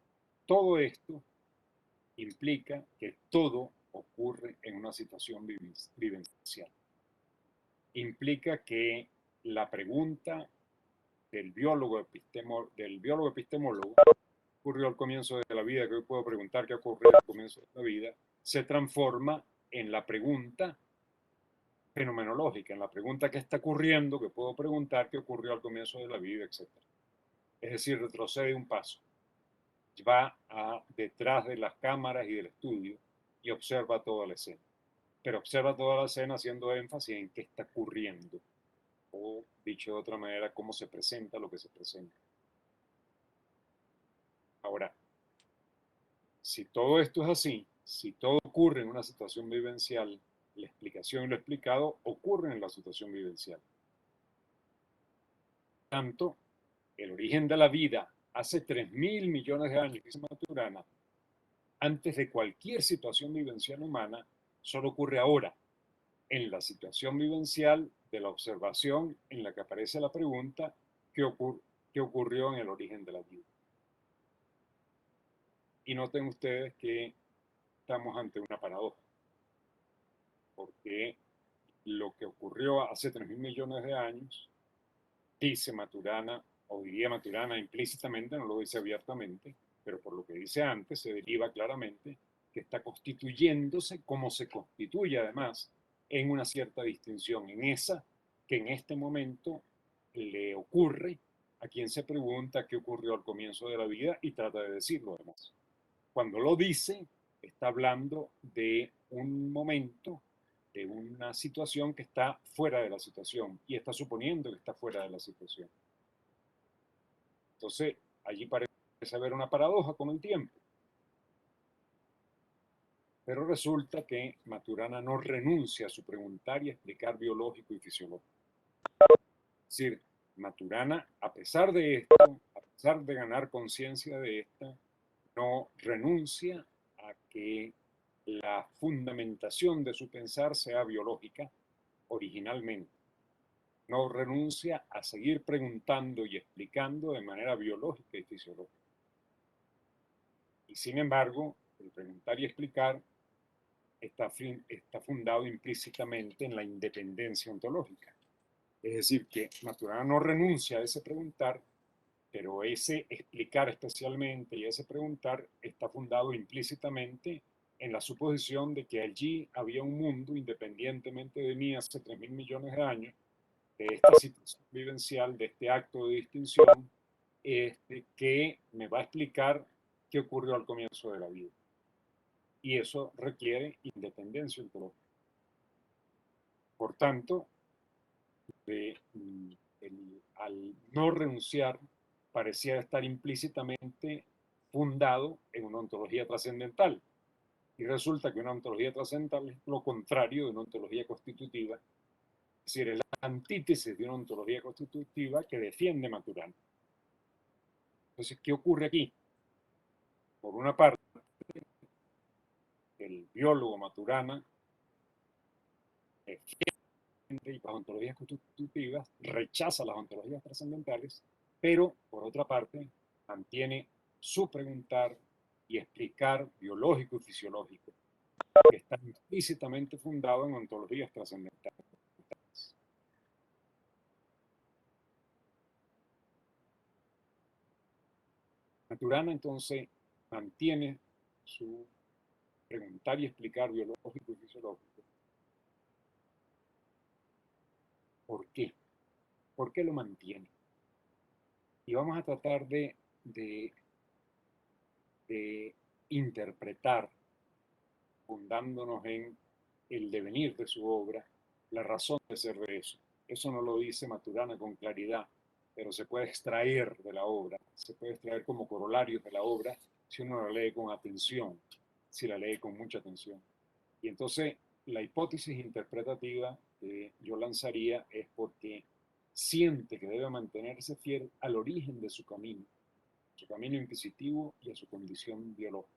todo esto implica que todo ocurre en una situación vivencial. Implica que la pregunta del biólogo epistemólogo ocurrió al comienzo de la vida, que hoy puedo preguntar qué ocurrió al comienzo de la vida, se transforma en la pregunta fenomenológica, en la pregunta que está ocurriendo, que puedo preguntar qué ocurrió al comienzo de la vida, etc. Es decir, retrocede un paso, va detrás de las cámaras y del estudio y observa toda la escena. Pero observa toda la escena haciendo énfasis en qué está ocurriendo, o dicho de otra manera, cómo se presenta lo que se presenta. Ahora, si todo esto es así, si todo ocurre en una situación vivencial, la explicación y lo explicado ocurren en la situación vivencial. Tanto, el origen de la vida hace 3.000 millones de años, dice Maturana, antes de cualquier situación vivencial humana, solo ocurre ahora, en la situación vivencial de la observación en la que aparece la pregunta ¿qué ocurrió en el origen de la vida? Y noten ustedes que estamos ante una paradoja, porque lo que ocurrió hace 3.000 millones de años, dice Maturana, o diría Maturana implícitamente, no lo dice abiertamente, pero por lo que dice antes se deriva claramente que está constituyéndose como se constituye además en una cierta distinción, en esa que en este momento le ocurre a quien se pregunta qué ocurrió al comienzo de la vida y trata de decirlo además. Cuando lo dice, está hablando de un momento, de una situación que está fuera de la situación y está suponiendo que está fuera de la situación. Entonces, allí parece haber una paradoja con el tiempo. Pero resulta que Maturana no renuncia a su preguntar y explicar biológico y fisiológico. Es decir, Maturana, a pesar de esto, a pesar de ganar conciencia de esto, no renuncia a que la fundamentación de su pensar sea biológica originalmente. No renuncia a seguir preguntando y explicando de manera biológica y fisiológica. Y sin embargo, el preguntar y explicar está fundado implícitamente en la independencia ontológica. Es decir, que Maturana no renuncia a ese preguntar, pero ese explicar especialmente y ese preguntar está fundado implícitamente en la suposición de que allí había un mundo independientemente de mí hace 3.000 millones de años, de esta situación vivencial, de este acto de distinción, que me va a explicar qué ocurrió al comienzo de la vida. Y eso requiere independencia ontológica. Por tanto, al no renunciar, parecía estar implícitamente fundado en una ontología trascendental. Y resulta que una ontología trascendental es lo contrario de una ontología constitutiva, es decir, es la antítesis de una ontología constitutiva que defiende Maturana. Entonces, ¿qué ocurre aquí? Por una parte, el biólogo Maturana defiende las ontologías constitutivas, rechaza las ontologías trascendentales, pero por otra parte mantiene su preguntar y explicar biológico y fisiológico, que está implícitamente fundado en ontologías trascendentales. Maturana entonces mantiene su preguntar y explicar biológico y fisiológico. ¿Por qué? ¿Por qué lo mantiene? y vamos a tratar de interpretar, fundándonos en el devenir de su obra, la razón de ser de eso. Eso no lo dice Maturana con claridad, pero se puede extraer de la obra, se puede extraer como corolarios de la obra si uno la lee con atención, si la lee con mucha atención. Y entonces la hipótesis interpretativa que yo lanzaría es porque siente que debe mantenerse fiel al origen de su camino inquisitivo y a su condición biológica.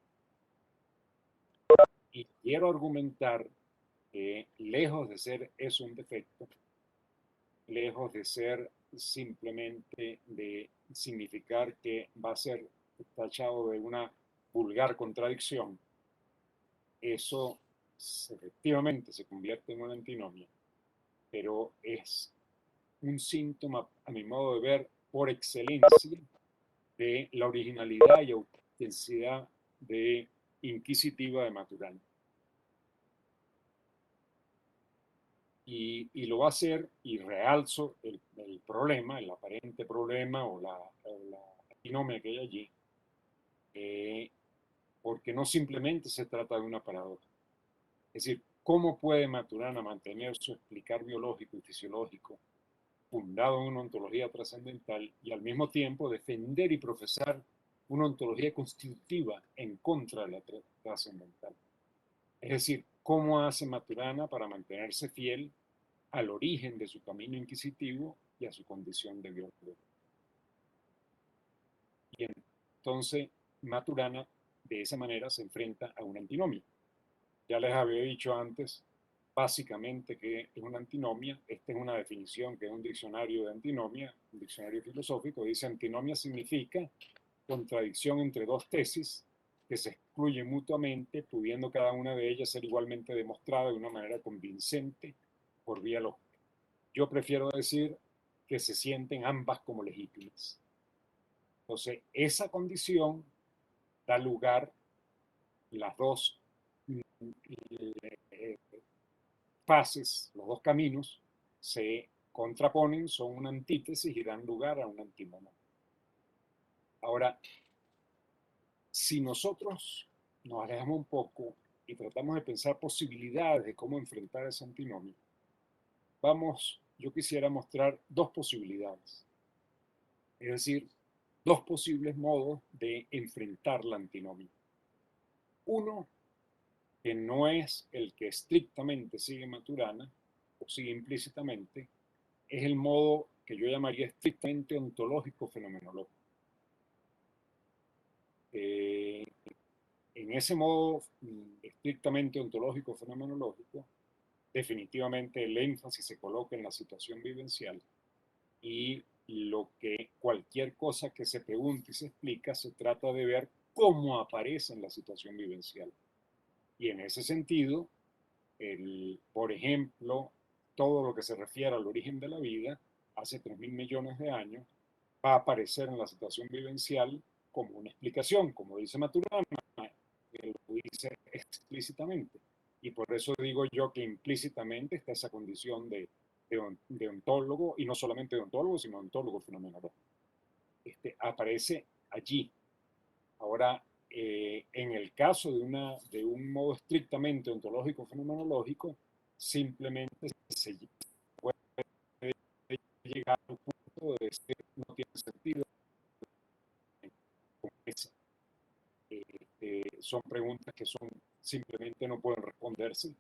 Y quiero argumentar que lejos de ser eso un defecto, lejos de ser simplemente de significar que va a ser tachado de una vulgar contradicción, eso efectivamente se convierte en una antinomia, pero es un síntoma, a mi modo de ver, por excelencia de la originalidad y autenticidad de inquisitiva de Maturana. Y lo va a hacer, y realzo el problema, el aparente problema o la antinomia que hay allí, porque no simplemente se trata de una paradoja. Es decir, ¿cómo puede Maturana mantener su explicar biológico y fisiológico fundado en una ontología trascendental y al mismo tiempo defender y profesar una ontología constitutiva en contra de la trascendental? Es decir, ¿cómo hace Maturana para mantenerse fiel al origen de su camino inquisitivo y a su condición de biólogo? Y entonces Maturana de esa manera se enfrenta a una antinomia. Ya les había dicho antes, básicamente, que es una antinomia. Esta es una definición que es un diccionario de antinomia, un diccionario filosófico. Dice: antinomia significa contradicción entre dos tesis que se excluyen mutuamente, pudiendo cada una de ellas ser igualmente demostrada de una manera convincente por vía lógica. Yo prefiero decir que se sienten ambas como legítimas. Entonces, esa condición da lugar, las dos fases, los dos caminos, se contraponen, son una antítesis y dan lugar a una antinomia. Ahora, si nosotros nos alejamos un poco y tratamos de pensar posibilidades de cómo enfrentar esa antinomia, yo quisiera mostrar dos posibilidades, es decir, dos posibles modos de enfrentar la antinomia. Uno, que no es el que estrictamente sigue Maturana, o sigue implícitamente, es el modo que yo llamaría estrictamente ontológico fenomenológico. En ese modo estrictamente ontológico fenomenológico, definitivamente el énfasis se coloca en la situación vivencial y cualquier cosa que se pregunte y se explica se trata de ver cómo aparece en la situación vivencial. Y en ese sentido, por ejemplo, todo lo que se refiere al origen de la vida, hace 3.000 millones de años, va a aparecer en la situación vivencial como una explicación, como dice Maturana, que lo dice explícitamente. Y por eso digo yo que implícitamente está esa condición de ontólogo, y no solamente de ontólogo, sino ontólogo fenomenológico. Aparece allí. Ahora, en el caso de un modo estrictamente ontológico fenomenológico, simplemente se puede llegar al punto de decir no tiene sentido. Son preguntas que simplemente no pueden responderse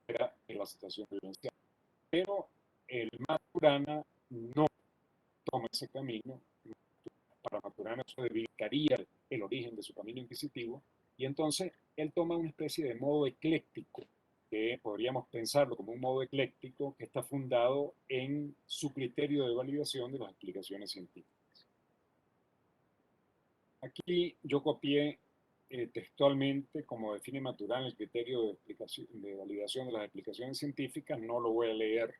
en la situación vivencial. Pero el Maturana no toma ese camino. Para Maturana eso debilitaría el origen de su camino inquisitivo, y entonces él toma una especie de modo ecléctico, que podríamos pensarlo como un modo ecléctico que está fundado en su criterio de validación de las explicaciones científicas. Aquí yo copié textualmente, como define Maturana, el criterio de validación de las explicaciones científicas. No lo voy a leer,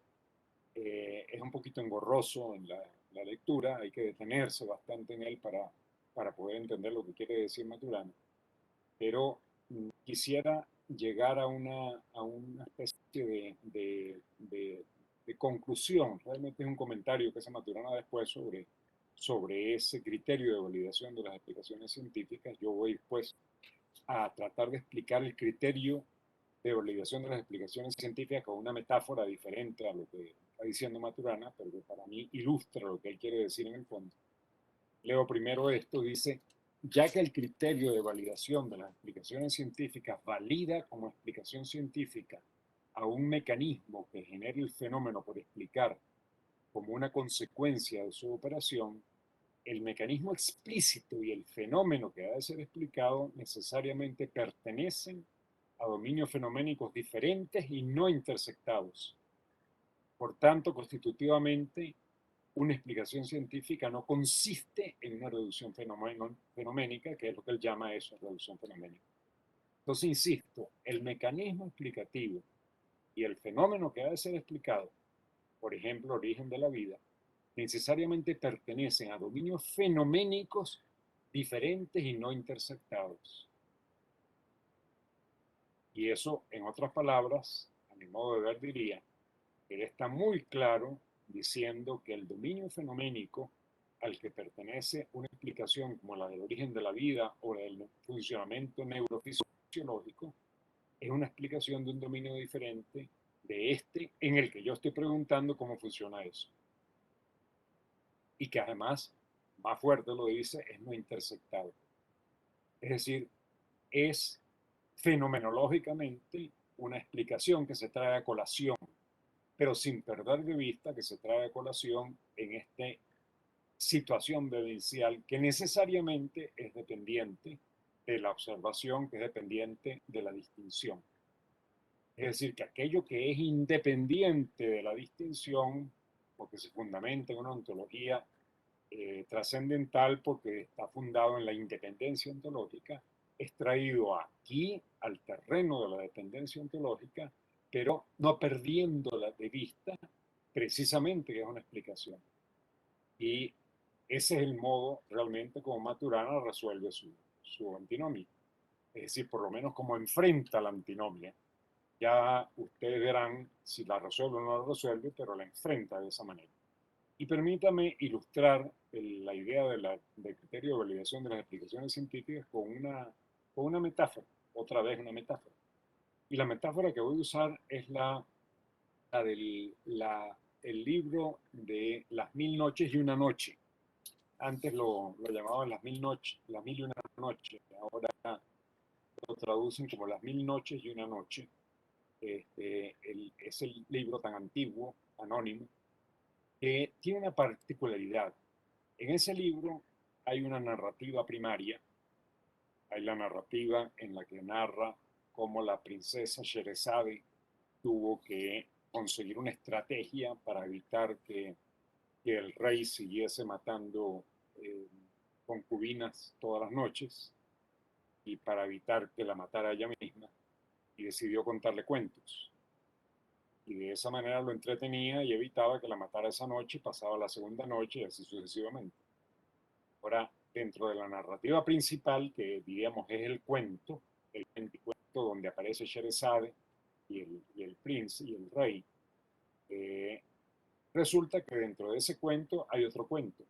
es un poquito engorroso en la lectura, hay que detenerse bastante en él para poder entender lo que quiere decir Maturana. Pero quisiera llegar a una especie de conclusión. Realmente es un comentario que hace Maturana después sobre sobre ese criterio de validación de las explicaciones científicas, yo voy pues a tratar de explicar el criterio de validación de las explicaciones científicas con una metáfora diferente a lo que está diciendo Maturana, pero que para mí ilustra lo que él quiere decir en el fondo. Leo primero esto, dice, ya que el criterio de validación de las explicaciones científicas valida como explicación científica a un mecanismo que genere el fenómeno por explicar como una consecuencia de su operación, el mecanismo explícito y el fenómeno que ha de ser explicado necesariamente pertenecen a dominios fenoménicos diferentes y no intersectados. Por tanto, constitutivamente, una explicación científica no consiste en una reducción fenoménica, que es lo que él llama eso, reducción fenoménica. Entonces, insisto, el mecanismo explicativo y el fenómeno que ha de ser explicado, por ejemplo, origen de la vida, necesariamente pertenecen a dominios fenoménicos diferentes y no intersectados. Y eso, en otras palabras, a mi modo de ver, diría, él está muy claro diciendo que el dominio fenoménico al que pertenece una explicación como la del origen de la vida o del funcionamiento neurofisiológico es una explicación de un dominio diferente de este en el que yo estoy preguntando cómo funciona eso. Y que además, más fuerte lo dice, es no intersectado. Es decir, es fenomenológicamente una explicación que se trae a colación, pero sin perder de vista que se trae a colación en esta situación vivencial que necesariamente es dependiente de la observación, que es dependiente de la distinción. Es decir, que aquello que es independiente de la distinción, porque se fundamenta en una ontología trascendental, porque está fundado en la independencia ontológica, es traído aquí al terreno de la dependencia ontológica, pero no perdiéndola de vista precisamente que es una explicación. Y ese es el modo realmente como Maturana resuelve su antinomia. Es decir, por lo menos como enfrenta la antinomia. Ya ustedes verán si la resuelve o no la resuelve, pero la enfrenta de esa manera. Y permítame ilustrar la idea del criterio de validación de las explicaciones científicas con una metáfora, otra vez una metáfora. Y la metáfora que voy a usar es el libro de Las Mil Noches y una Noche. Antes lo llamaban Las Mil y una Noche, ahora lo traducen como Las Mil Noches y una Noche. Es el libro tan antiguo, anónimo, que tiene una particularidad. En ese libro hay una narrativa primaria, hay la narrativa en la que narra cómo la princesa Sherazade tuvo que conseguir una estrategia para evitar que el rey siguiese matando concubinas todas las noches y para evitar que la matara ella misma, y decidió contarle cuentos. Y de esa manera lo entretenía y evitaba que la matara esa noche, pasaba la segunda noche y así sucesivamente. Ahora, dentro de la narrativa principal, que diríamos es el cuento donde aparece Sherazade y el príncipe y el rey, resulta que dentro de ese cuento hay otro cuento.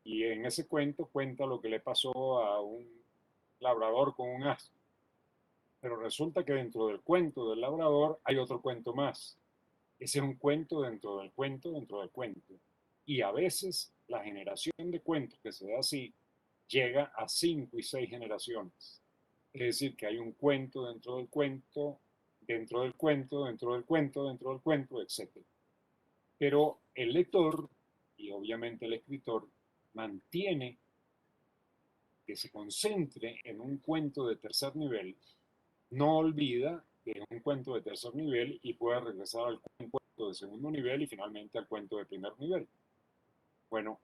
Y en ese cuento cuenta lo que le pasó a un labrador con un asno. Pero resulta que dentro del cuento del labrador hay otro cuento más. Ese es un cuento dentro del cuento dentro del cuento. Y a veces la generación de cuentos que se da así llega a 5 y 6 generaciones. Es decir, que hay un cuento dentro del cuento, dentro del cuento, dentro del cuento, dentro del cuento, etc. Pero el lector y obviamente el escritor mantiene que se concentre en un cuento de tercer nivel, no olvida que es un cuento de tercer nivel y puede regresar al cuento de segundo nivel y finalmente al cuento de primer nivel. Bueno,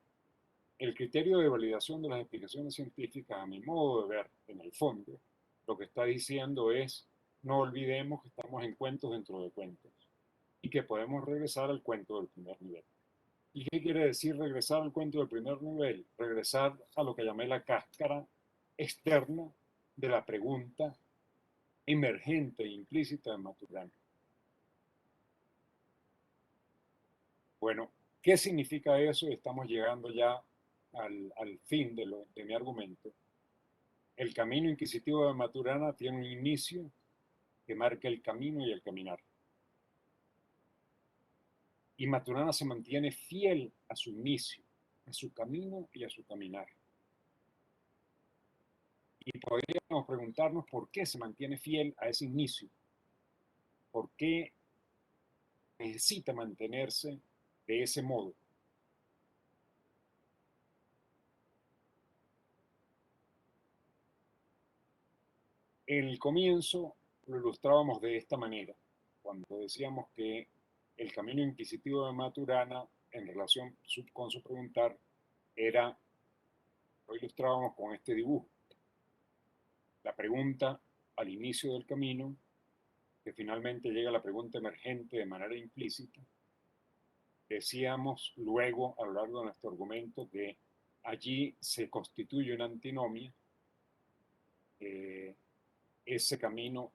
el criterio de validación de las explicaciones científicas, a mi modo de ver, en el fondo, lo que está diciendo es, no olvidemos que estamos en cuentos dentro de cuentos y que podemos regresar al cuento del primer nivel. ¿Y qué quiere decir regresar al cuento del primer nivel? Regresar a lo que llamé la cáscara externa de la pregunta emergente e implícita de Maturana. Bueno, ¿Qué significa eso? Estamos llegando ya al fin de mi argumento. El camino inquisitivo de Maturana tiene un inicio que marca el camino y el caminar. Y Maturana se mantiene fiel a su inicio, a su camino y a su caminar. Y podríamos preguntarnos por qué se mantiene fiel a ese inicio, por qué necesita mantenerse de ese modo. En el comienzo lo ilustrábamos de esta manera, cuando decíamos que el camino inquisitivo de Maturana en relación con su preguntar era, lo ilustrábamos con este dibujo, la pregunta al inicio del camino, que finalmente llega a la pregunta emergente de manera implícita. Decíamos luego a lo largo de nuestro argumento que allí se constituye una antinomia, ese camino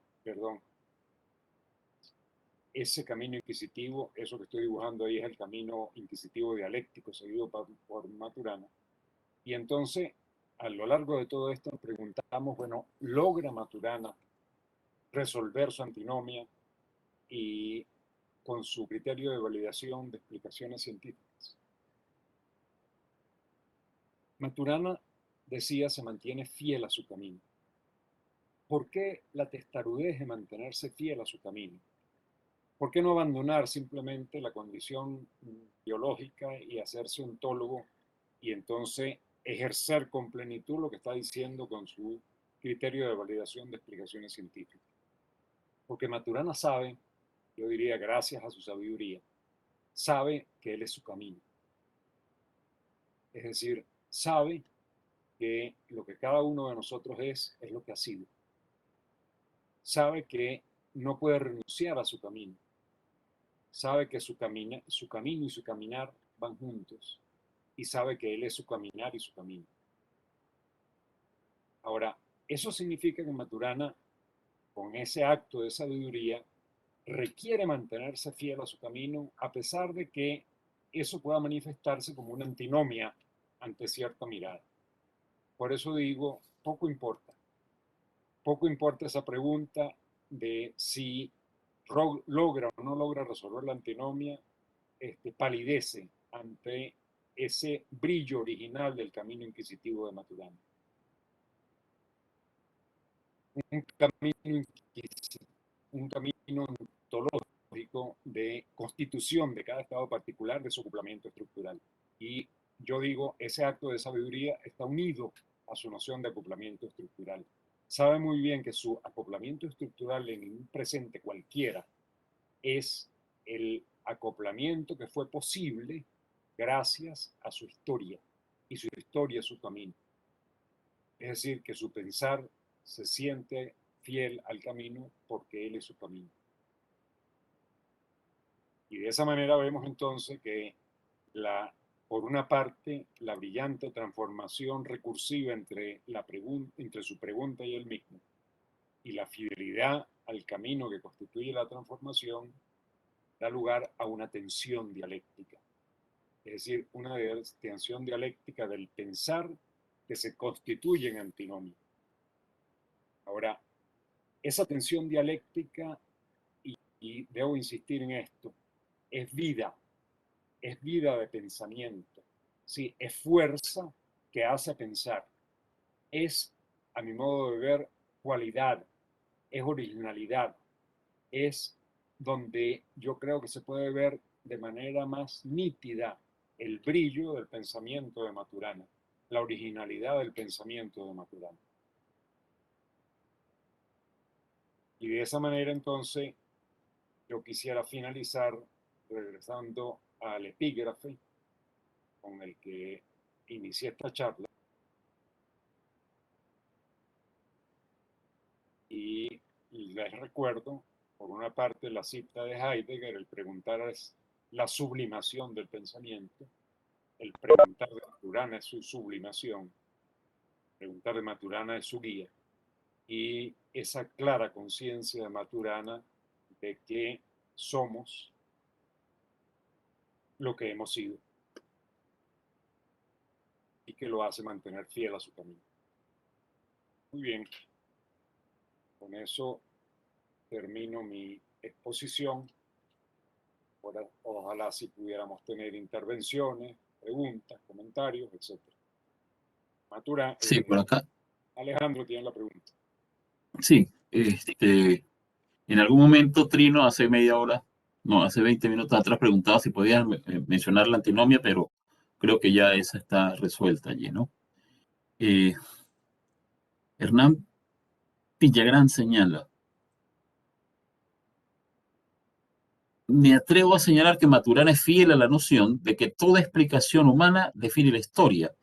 inquisitivo, eso que estoy dibujando ahí es el camino inquisitivo dialéctico seguido por Maturana. Y entonces, a lo largo de todo esto nos preguntamos, bueno, ¿logra Maturana resolver su antinomia y con su criterio de validación de explicaciones científicas? Maturana, decía, se mantiene fiel a su camino. ¿Por qué la testarudez de mantenerse fiel a su camino? ¿Por qué no abandonar simplemente la condición biológica y hacerse ontólogo y entonces ejercer con plenitud lo que está diciendo con su criterio de validación de explicaciones científicas? Porque Maturana sabe, yo diría gracias a su sabiduría, sabe que él es su camino. Es decir, sabe que lo que cada uno de nosotros es lo que ha sido. Sabe que no puede renunciar a su camino. Sabe que su camino y su caminar van juntos. Y sabe que él es su caminar y su camino. Ahora, eso significa que Maturana, con ese acto de sabiduría, requiere mantenerse fiel a su camino, a pesar de que eso pueda manifestarse como una antinomia ante cierta mirada. Por eso digo, poco importa. Poco importa esa pregunta de si logra o no logra resolver la antinomia, palidece ante ese brillo original del camino inquisitivo de Maturana. Un camino ontológico de constitución de cada estado particular de su acoplamiento estructural. Y yo digo, ese acto de sabiduría está unido a su noción de acoplamiento estructural. Sabe muy bien que su acoplamiento estructural en un presente cualquiera es el acoplamiento que fue posible gracias a su historia, y su historia es su camino. Es decir, que su pensar se siente fiel al camino porque él es su camino. Y de esa manera vemos entonces que por una parte, la brillante transformación recursiva entre su pregunta y él mismo, y la fidelidad al camino que constituye la transformación, da lugar a una tensión dialéctica. Es decir, una tensión dialéctica del pensar que se constituye en antinomia. Ahora, esa tensión dialéctica, y debo insistir en esto, es vida de pensamiento, ¿sí? Es fuerza que hace pensar, es, a mi modo de ver, cualidad, es originalidad, es donde yo creo que se puede ver de manera más nítida el brillo del pensamiento de Maturana, la originalidad del pensamiento de Maturana. Y de esa manera entonces yo quisiera finalizar regresando al epígrafe con el que inicié esta charla. Y les recuerdo, por una parte, la cita de Heidegger, el preguntar es la sublimación del pensamiento, el preguntar de Maturana es su sublimación, preguntar de Maturana es su guía, y esa clara conciencia de Maturana de que somos lo que hemos sido y que lo hace mantener fiel a su camino. Muy bien, con eso termino mi exposición. Ojalá si pudiéramos tener intervenciones, preguntas, comentarios, etc. Matura, Sí, por acá. Alejandro tiene la pregunta. Sí, en algún momento Trino hace media hora, no, hace 20 minutos atrás preguntaba si podías mencionar la antinomia, pero creo que ya esa está resuelta allí, ¿no? Hernán Villagrán señala: me atrevo a señalar que Maturana es fiel a la noción de que toda explicación humana define la historia,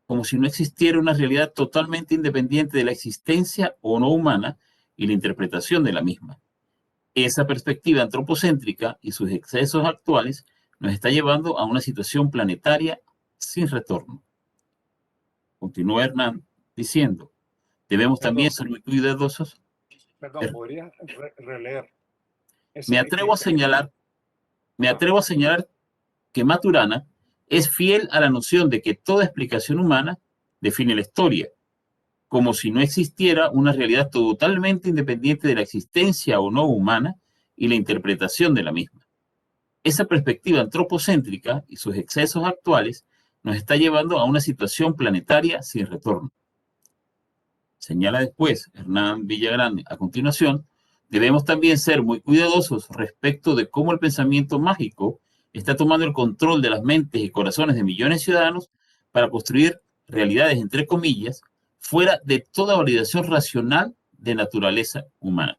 como si no existiera una realidad totalmente independiente de la existencia o no humana y la interpretación de la misma. Esa perspectiva antropocéntrica y sus excesos actuales nos está llevando a una situación planetaria sin retorno. Continúa Hernán diciendo: debemos también ser muy cuidadosos. Perdón, ¿podrías releer? Me atrevo a señalar que Maturana es fiel a la noción de que toda explicación humana define la historia, como si no existiera una realidad totalmente independiente de la existencia o no humana y la interpretación de la misma. Esa perspectiva antropocéntrica y sus excesos actuales nos está llevando a una situación planetaria sin retorno. Señala después Hernán Villagrán a continuación: debemos también ser muy cuidadosos respecto de cómo el pensamiento mágico está tomando el control de las mentes y corazones de millones de ciudadanos para construir realidades, entre comillas, fuera de toda validación racional de naturaleza humana.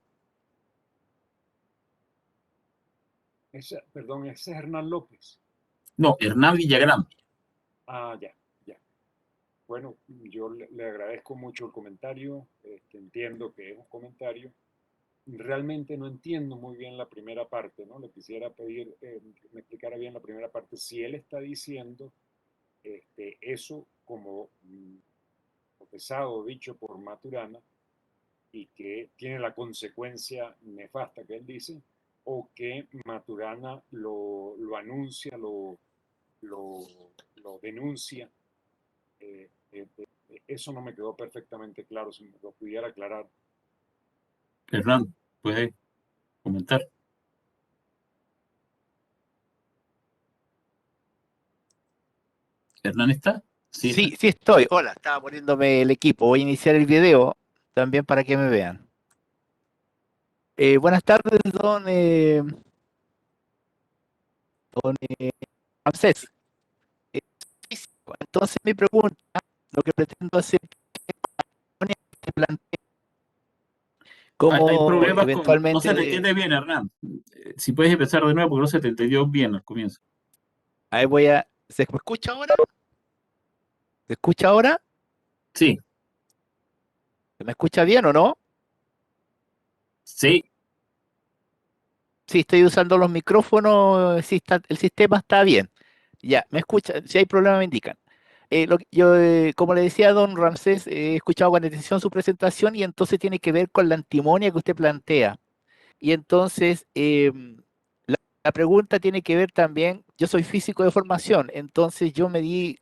Perdón, ese es Hernán López. No, Hernán Villagrán. Ah, ya. Bueno, yo le agradezco mucho el comentario. Entiendo que es un comentario. Realmente no entiendo muy bien la primera parte, ¿no? Le quisiera pedir que me explicara bien la primera parte. Si él está diciendo eso como profesado, dicho por Maturana, y que tiene la consecuencia nefasta que él dice, o que Maturana lo anuncia, lo denuncia. Eso no me quedó perfectamente claro, si me lo pudiera aclarar. Hernán, ¿puede comentar? ¿Hernán está? Sí, está. Sí, sí estoy. Hola, estaba poniéndome el equipo. Voy a iniciar el video también para que me vean. Buenas tardes, don Ramsés. Eh, Entonces mi pregunta, lo que pretendo hacer es que plantee Hay cómo problemas con... No se te eventualmente, entiende bien, Hernán. Si puedes empezar de nuevo, porque no se te entendió bien al comienzo. ahí voy a, ¿se me escucha ahora? ¿Se escucha ahora? Sí, ¿Se me escucha bien o no? sí. Sí, estoy usando los micrófonos, sí el sistema está bien. Ya, me escucha, si hay problema me indican. Yo, como le decía a don Ramsés, he escuchado con atención su presentación y entonces tiene que ver con la antimonia que usted plantea. Y entonces, la pregunta tiene que ver también, yo soy físico de formación, entonces yo me di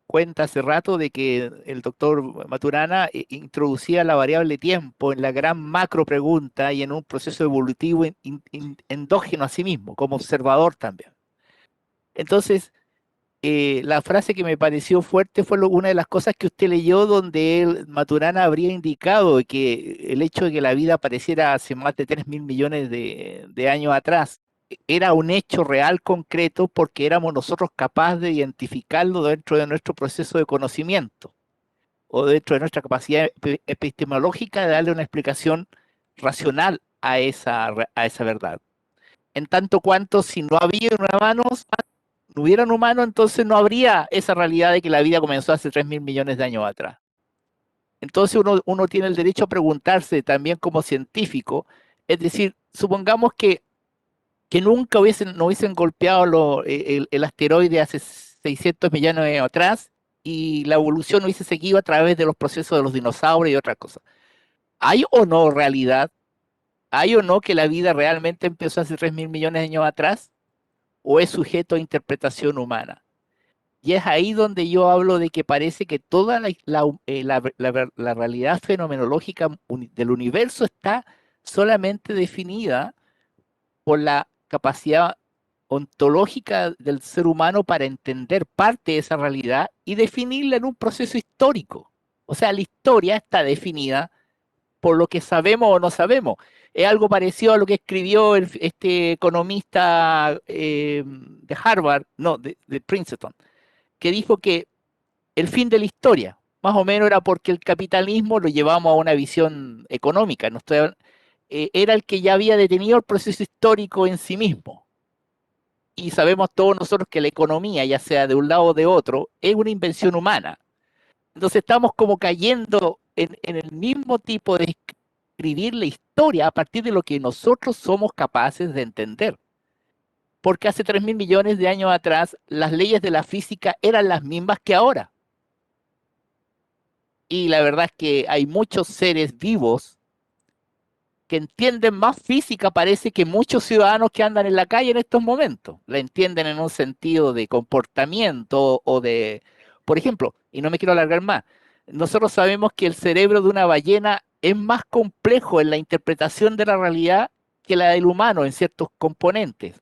cuenta hace rato de que el doctor Maturana introducía la variable tiempo en la gran macro pregunta y en un proceso evolutivo endógeno a sí mismo, como observador también. Entonces, la frase que me pareció fuerte fue una de las cosas que usted leyó donde Maturana habría indicado que el hecho de que la vida apareciera hace más de 3.000 millones de años atrás era un hecho real, concreto, porque éramos nosotros capaces de identificarlo dentro de nuestro proceso de conocimiento o dentro de nuestra capacidad epistemológica de darle una explicación racional a esa verdad. En tanto cuanto si no había humanos, no hubieran humanos, entonces no habría esa realidad de que la vida comenzó hace 3.000 millones de años atrás. Entonces uno tiene el derecho a preguntarse también como científico, es decir, supongamos que nunca no hubiesen golpeado el asteroide hace 600 millones de años atrás y la evolución no hubiese seguido a través de los procesos de los dinosaurios y otras cosas. ¿Hay o no realidad? ¿Hay o no que la vida realmente empezó hace 3.000 millones de años atrás? o es sujeto a interpretación humana. Y es ahí donde yo hablo de que parece que toda la realidad fenomenológica del universo está solamente definida por la capacidad ontológica del ser humano para entender parte de esa realidad y definirla en un proceso histórico. O sea, la historia está definida por lo que sabemos o no sabemos. Es algo parecido a lo que escribió este economista de Harvard, no, de Princeton, que dijo que el fin de la historia, más o menos, era porque el capitalismo lo llevamos a una visión económica, era el que ya había detenido el proceso histórico en sí mismo. Y sabemos todos nosotros que la economía, ya sea de un lado o de otro, es una invención humana. Entonces estamos como cayendo en el mismo tipo de escribir la historia a partir de lo que nosotros somos capaces de entender. Porque hace 3.000 millones de años atrás las leyes de la física eran las mismas que ahora. Y la verdad es que hay muchos seres vivos que entienden más física, parece, que muchos ciudadanos que andan en la calle en estos momentos. La entienden en un sentido de comportamiento o de, por ejemplo, y no me quiero alargar más, nosotros sabemos que el cerebro de una ballena es más complejo en la interpretación de la realidad que la del humano en ciertos componentes.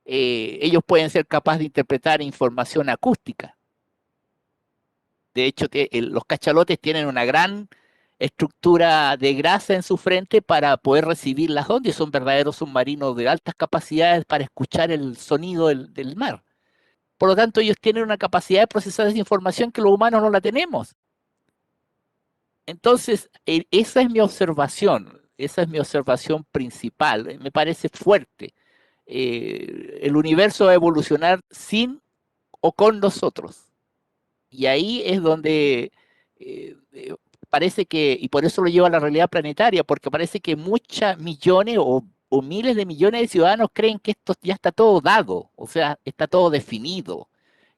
Ellos pueden ser capaces de interpretar información acústica. De hecho, los cachalotes tienen una gran estructura de grasa en su frente para poder recibir las ondas. Son verdaderos submarinos de altas capacidades para escuchar el sonido del mar. Por lo tanto, ellos tienen una capacidad de procesar esa información que los humanos no la tenemos. Entonces, esa es mi observación principal. Me parece fuerte. El universo va a evolucionar sin o con nosotros. Y ahí es donde parece que, y por eso lo lleva a la realidad planetaria, porque parece que muchas millones o miles de millones de ciudadanos creen que esto ya está todo dado, o sea, está todo definido,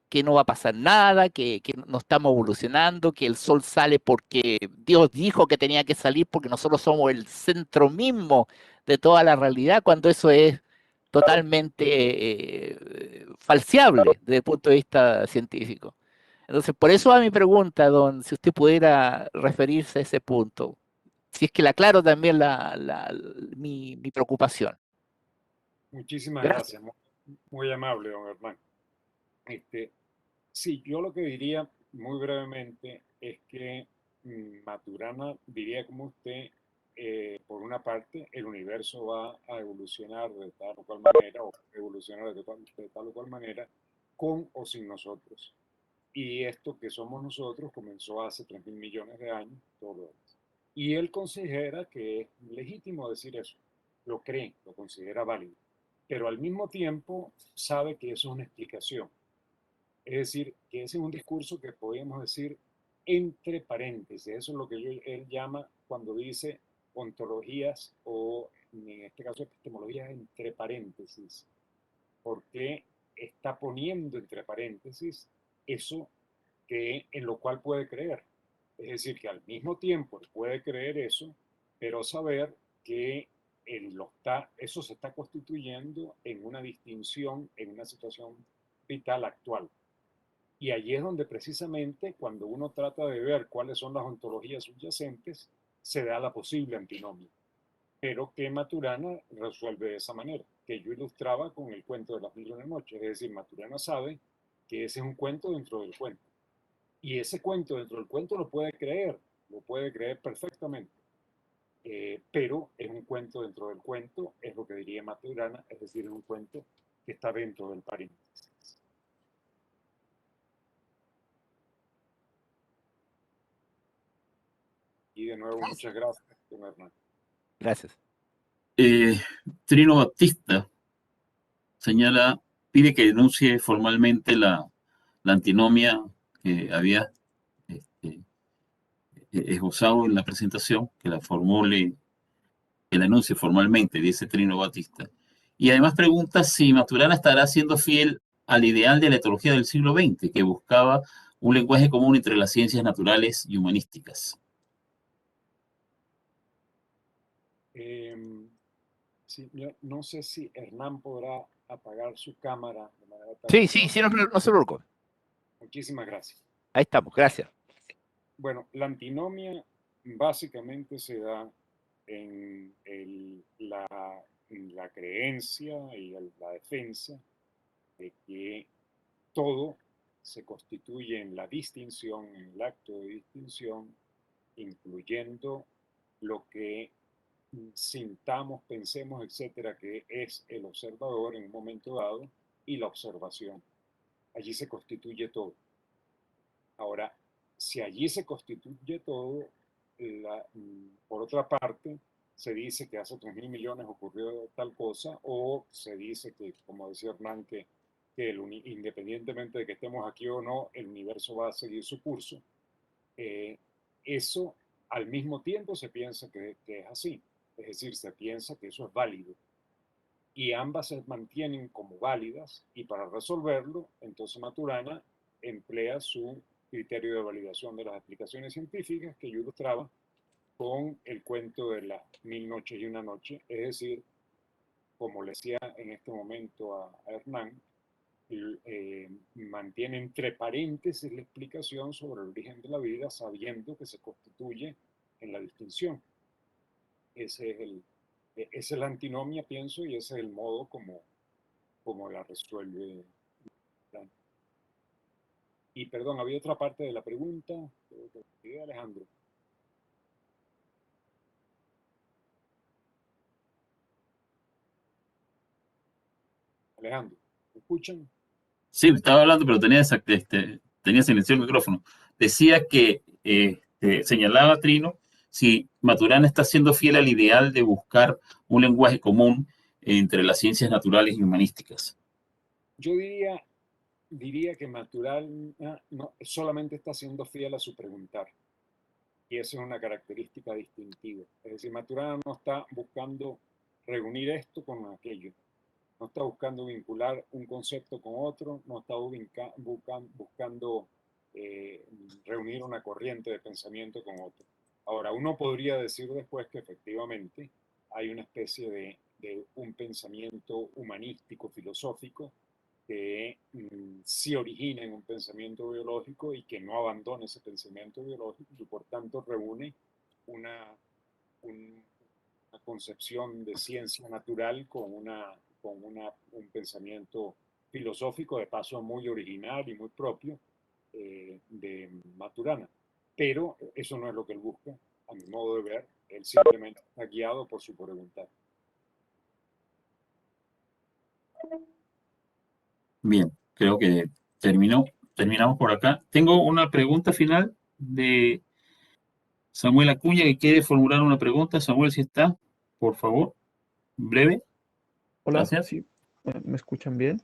que no va a pasar nada, que no estamos evolucionando, que el sol sale porque Dios dijo que tenía que salir porque nosotros somos el centro mismo de toda la realidad, cuando eso es totalmente falseable desde el punto de vista científico. Entonces, por eso va mi pregunta, don, si usted pudiera referirse a ese punto, si es que le aclaro también mi preocupación. Muchísimas Gracias. gracias, muy amable, don Hernán. Este, sí, yo lo que diría muy brevemente es que Maturana diría como usted, por una parte, el universo va a evolucionar de tal o cual manera, o evolucionar de tal o cual manera, con o sin nosotros. Y esto que somos nosotros comenzó hace 3.000 millones de años, todo lo demás. Y él considera que es legítimo decir eso, lo cree, lo considera válido, pero al mismo tiempo sabe que eso es una explicación. Es decir, que ese es un discurso que podríamos decir entre paréntesis. Eso es lo que él llama cuando dice ontologías o en este caso epistemologías entre paréntesis, porque está poniendo entre paréntesis eso que en lo cual puede creer. Es decir, que al mismo tiempo puede creer eso, pero saber que eso se está constituyendo en una distinción, en una situación vital actual. Y allí es donde precisamente cuando uno trata de ver cuáles son las ontologías subyacentes, se da la posible antinomia. Pero que Maturana resuelve de esa manera, que yo ilustraba con el cuento de las mil y una noches. Es decir, Maturana sabe que ese es un cuento dentro del cuento. Y ese cuento dentro del cuento lo puede creer perfectamente. Pero es un cuento dentro del cuento, es lo que diría Maturana, es decir, es un cuento que está dentro del paréntesis. Y de nuevo, muchas gracias, don Hernán. Gracias. Trino Baptista señala, pide que denuncie formalmente la antinomia que había esbozado en la presentación, que la formule, que la anuncie formalmente, dice Trino Baptista. Y además pregunta si Maturana estará siendo fiel al ideal de la etología del siglo XX, que buscaba un lenguaje común entre las ciencias naturales y humanísticas. Sí, no sé si Hernán podrá apagar su cámara de manera tal Sí, que sí, pueda- sí, no se preocupe. Muchísimas gracias. Ahí estamos, gracias. Bueno, la antinomia básicamente se da en la creencia y la defensa de que todo se constituye en la distinción, en el acto de distinción, incluyendo lo que sintamos, pensemos, etcétera, que es el observador en un momento dado y la observación. Allí se constituye todo. Ahora, si allí se constituye todo, por otra parte, se dice que hace 3.000 millones ocurrió tal cosa, o se dice que, como decía Hernán, que independientemente de que estemos aquí o no, el universo va a seguir su curso. Eso al mismo tiempo se piensa que es así, es decir, se piensa que eso es válido. Y ambas se mantienen como válidas, y para resolverlo, entonces Maturana emplea su criterio de validación de las explicaciones científicas que yo ilustraba con el cuento de las 1000 noches y una noche, es decir, como le decía en este momento a Hernán, mantiene entre paréntesis la explicación sobre el origen de la vida, sabiendo que se constituye en la distinción. Ese es esa es la antinomia, pienso, y ese es el modo como la resuelve. Y perdón, había otra parte de la pregunta. Alejandro. Alejandro, ¿me escuchan? Sí, estaba hablando, pero tenía silenciado el micrófono. Decía que señalaba Trino si Maturana está siendo fiel al ideal de buscar un lenguaje común entre las ciencias naturales y humanísticas. Yo diría que Maturana no, solamente está siendo fiel a su preguntar. Y eso es una característica distintiva. Es decir, Maturana no está buscando reunir esto con aquello. No está buscando vincular un concepto con otro, no está buscando eh, reunir una corriente de pensamiento con otro. Ahora, uno podría decir después que efectivamente hay una especie de un pensamiento humanístico, filosófico, que sí origina en un pensamiento biológico y que no abandona ese pensamiento biológico y por tanto reúne una, un, una concepción de ciencia natural con un pensamiento filosófico, de paso muy original y muy propio de Maturana. Pero eso no es lo que él busca, a mi modo de ver. Él simplemente está guiado por su voluntad. Bien, creo que terminamos por acá. Tengo una pregunta final de Samuel Acuña que quiere formular una pregunta. Samuel, si está, por favor, breve. Hola, Gracias. sí, ¿me escuchan bien?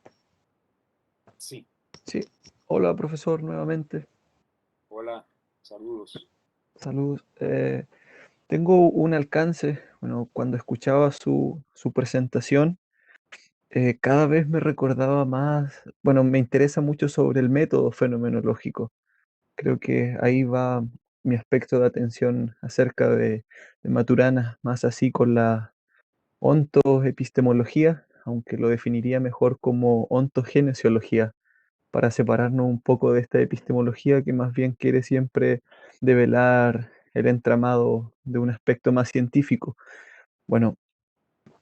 Sí. Sí. Hola, profesor, nuevamente. Hola, saludos. Saludos. Tengo un alcance, bueno, cuando escuchaba su presentación, cada vez me recordaba más, bueno, me interesa mucho sobre el método fenomenológico. Creo que ahí va mi aspecto de atención acerca de Maturana, más así con la ontoepistemología, aunque lo definiría mejor como ontogenesiología, para separarnos un poco de esta epistemología que más bien quiere siempre develar el entramado de un aspecto más científico. Bueno,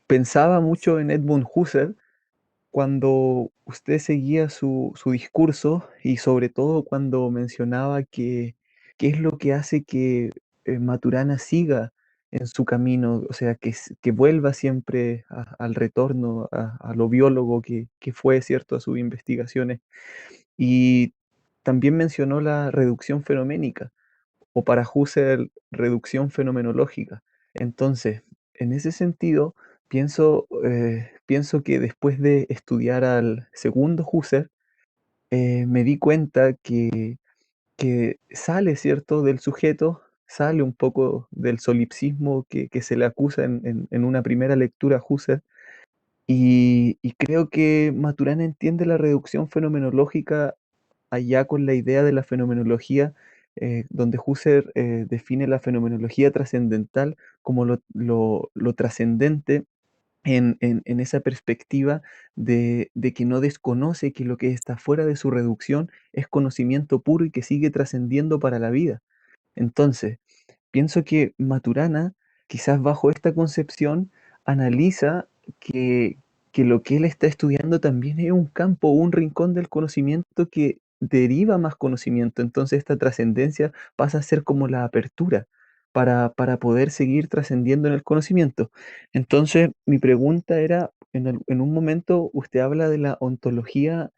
pensaba mucho en Edmund Husserl cuando usted seguía su discurso y sobre todo cuando mencionaba que qué es lo que hace que Maturana siga en su camino, o sea, que vuelva siempre al retorno, a lo biólogo que fue, ¿cierto?, a sus investigaciones. Y también mencionó la reducción fenoménica, o para Husserl, reducción fenomenológica. Entonces, en ese sentido, pienso que después de estudiar al segundo Husserl, me di cuenta que sale, ¿cierto?, del sujeto, sale un poco del solipsismo que se le acusa en una primera lectura a Husserl, y creo que Maturana entiende la reducción fenomenológica allá con la idea de la fenomenología, donde Husserl define la fenomenología trascendental como lo trascendente en esa perspectiva de que no desconoce que lo que está fuera de su reducción es conocimiento puro y que sigue trascendiendo para la vida. Entonces, pienso que Maturana, quizás bajo esta concepción, analiza que, que lo que él está estudiando también es un campo, un rincón del conocimiento que deriva más conocimiento. Entonces esta trascendencia pasa a ser como la apertura para poder seguir trascendiendo en el conocimiento. Entonces mi pregunta era, en un momento usted habla de la ontología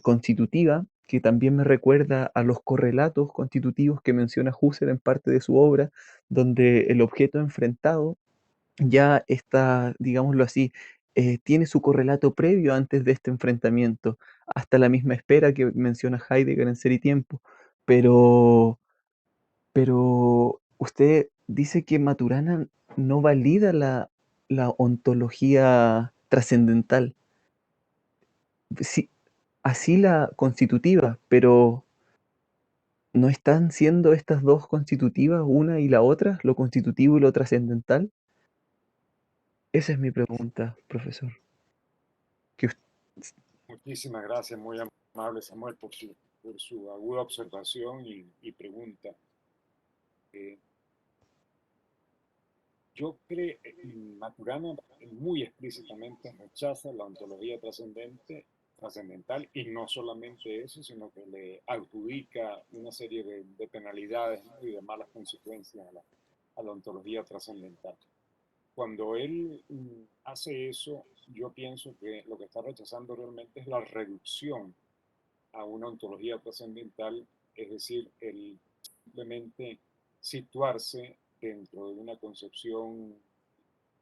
constitutiva, que también me recuerda a los correlatos constitutivos que menciona Husserl en parte de su obra, donde el objeto enfrentado ya está, digámoslo así, tiene su correlato previo antes de este enfrentamiento, hasta la misma espera que menciona Heidegger en Ser y Tiempo. Pero, pero usted dice que Maturana no valida la ontología trascendental. Sí, así la constitutiva, pero ¿no están siendo estas dos constitutivas una y la otra, lo constitutivo y lo trascendental? Esa es mi pregunta, profesor. Que us- Muchísimas gracias, muy amable Samuel, por su aguda observación y pregunta. Eh, yo creo, Maturana muy explícitamente rechaza la ontología trascendental y no solamente eso, sino que le adjudica una serie de penalidades, ¿no? Y de malas consecuencias a la ontología trascendental. Cuando él hace eso, yo pienso que lo que está rechazando realmente es la reducción a una ontología trascendental, es decir, el simplemente situarse dentro de una concepción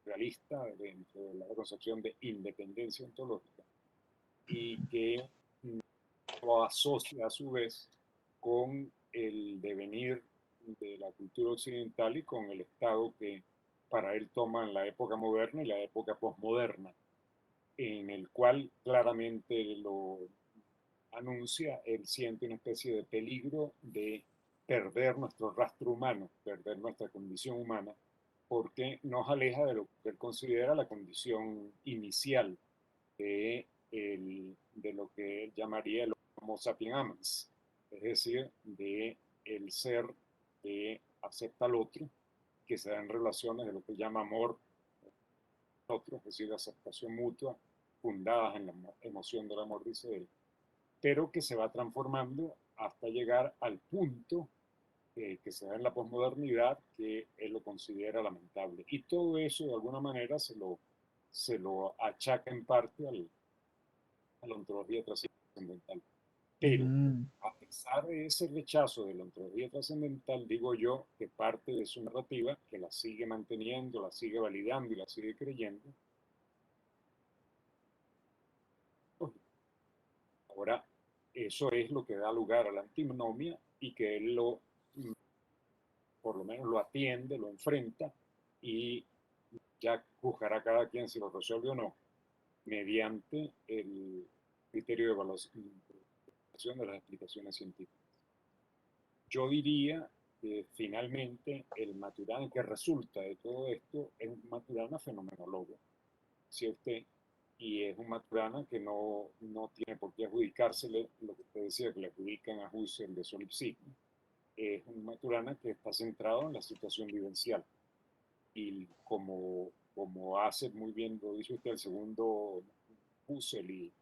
realista, dentro de la concepción de independencia ontológica, y que lo asocia a su vez con el devenir de la cultura occidental y con el estado que para él toman la época moderna y la época posmoderna, en el cual claramente lo anuncia, él siente una especie de peligro de perder nuestro rastro humano, perder nuestra condición humana, porque nos aleja de lo que él considera la condición inicial de lo que él llamaría el Homo sapiens amans, es decir, de el ser que acepta al otro, que se da en relaciones de lo que él llama amor al otro, es decir, aceptación mutua, fundadas en la emoción del amor, dice él, pero que se va transformando hasta llegar al punto que se da en la posmodernidad, que él lo considera lamentable. Y todo eso, de alguna manera, se lo achaca en parte a la ontología trascendental. Pero, Mm, a pesar de ese rechazo de la ontología trascendental, digo yo que parte de su narrativa, que la sigue manteniendo, la sigue validando y la sigue creyendo, ahora eso es lo que da lugar a la antinomia y que él por lo menos lo atiende, lo enfrenta y ya juzgará cada quien si lo resuelve o no, mediante el criterio de evaluación de las explicaciones científicas. Yo diría que finalmente el Maturana que resulta de todo esto es un Maturana fenomenólogo, ¿sí usted? Y es un Maturana que no tiene por qué adjudicársele lo que usted decía, que le adjudican a Husserl de solipsismo. Es un Maturana que está centrado en la situación vivencial. Y como hace muy bien, lo dice usted, el segundo Husserl y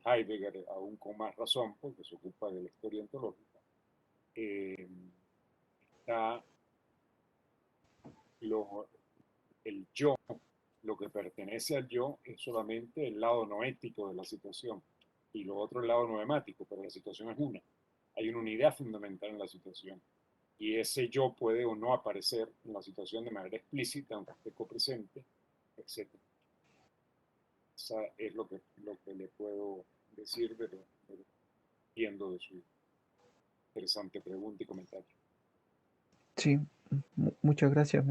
Heidegger, aún con más razón, porque se ocupa de la historia ontológica, eh, está lo, el yo, lo que pertenece al yo es solamente el lado noético de la situación y lo otro el lado noemático, pero la situación es una. Hay una unidad fundamental en la situación y ese yo puede o no aparecer en la situación de manera explícita, aunque esté copresente, etc. Esa es lo que le puedo decir viendo de su interesante pregunta y comentario. sí, muchas gracias,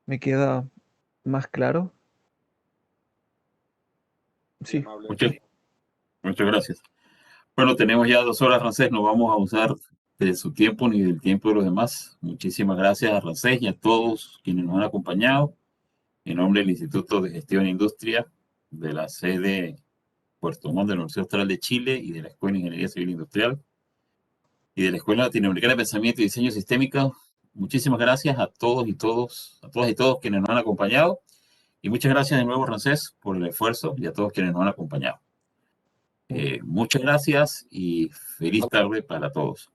me queda más claro. Muy Sí, amable. Muchas, muchas gracias. Bueno, tenemos ya 2 horas, Rancés. No vamos a usar de su tiempo ni del tiempo de los demás. Muchísimas gracias a Rancés y a todos quienes nos han acompañado. en nombre del Instituto de Gestión e Industria de la sede Puerto Montt de la Universidad Austral de Chile y de la Escuela de Ingeniería Civil Industrial y de la Escuela Latinoamericana de Pensamiento y Diseño Sistémico. Muchísimas gracias a todos y todas y todos quienes nos han acompañado. Y muchas gracias de nuevo, Ramsés, por el esfuerzo y a todos quienes nos han acompañado. Muchas gracias y feliz tarde para todos.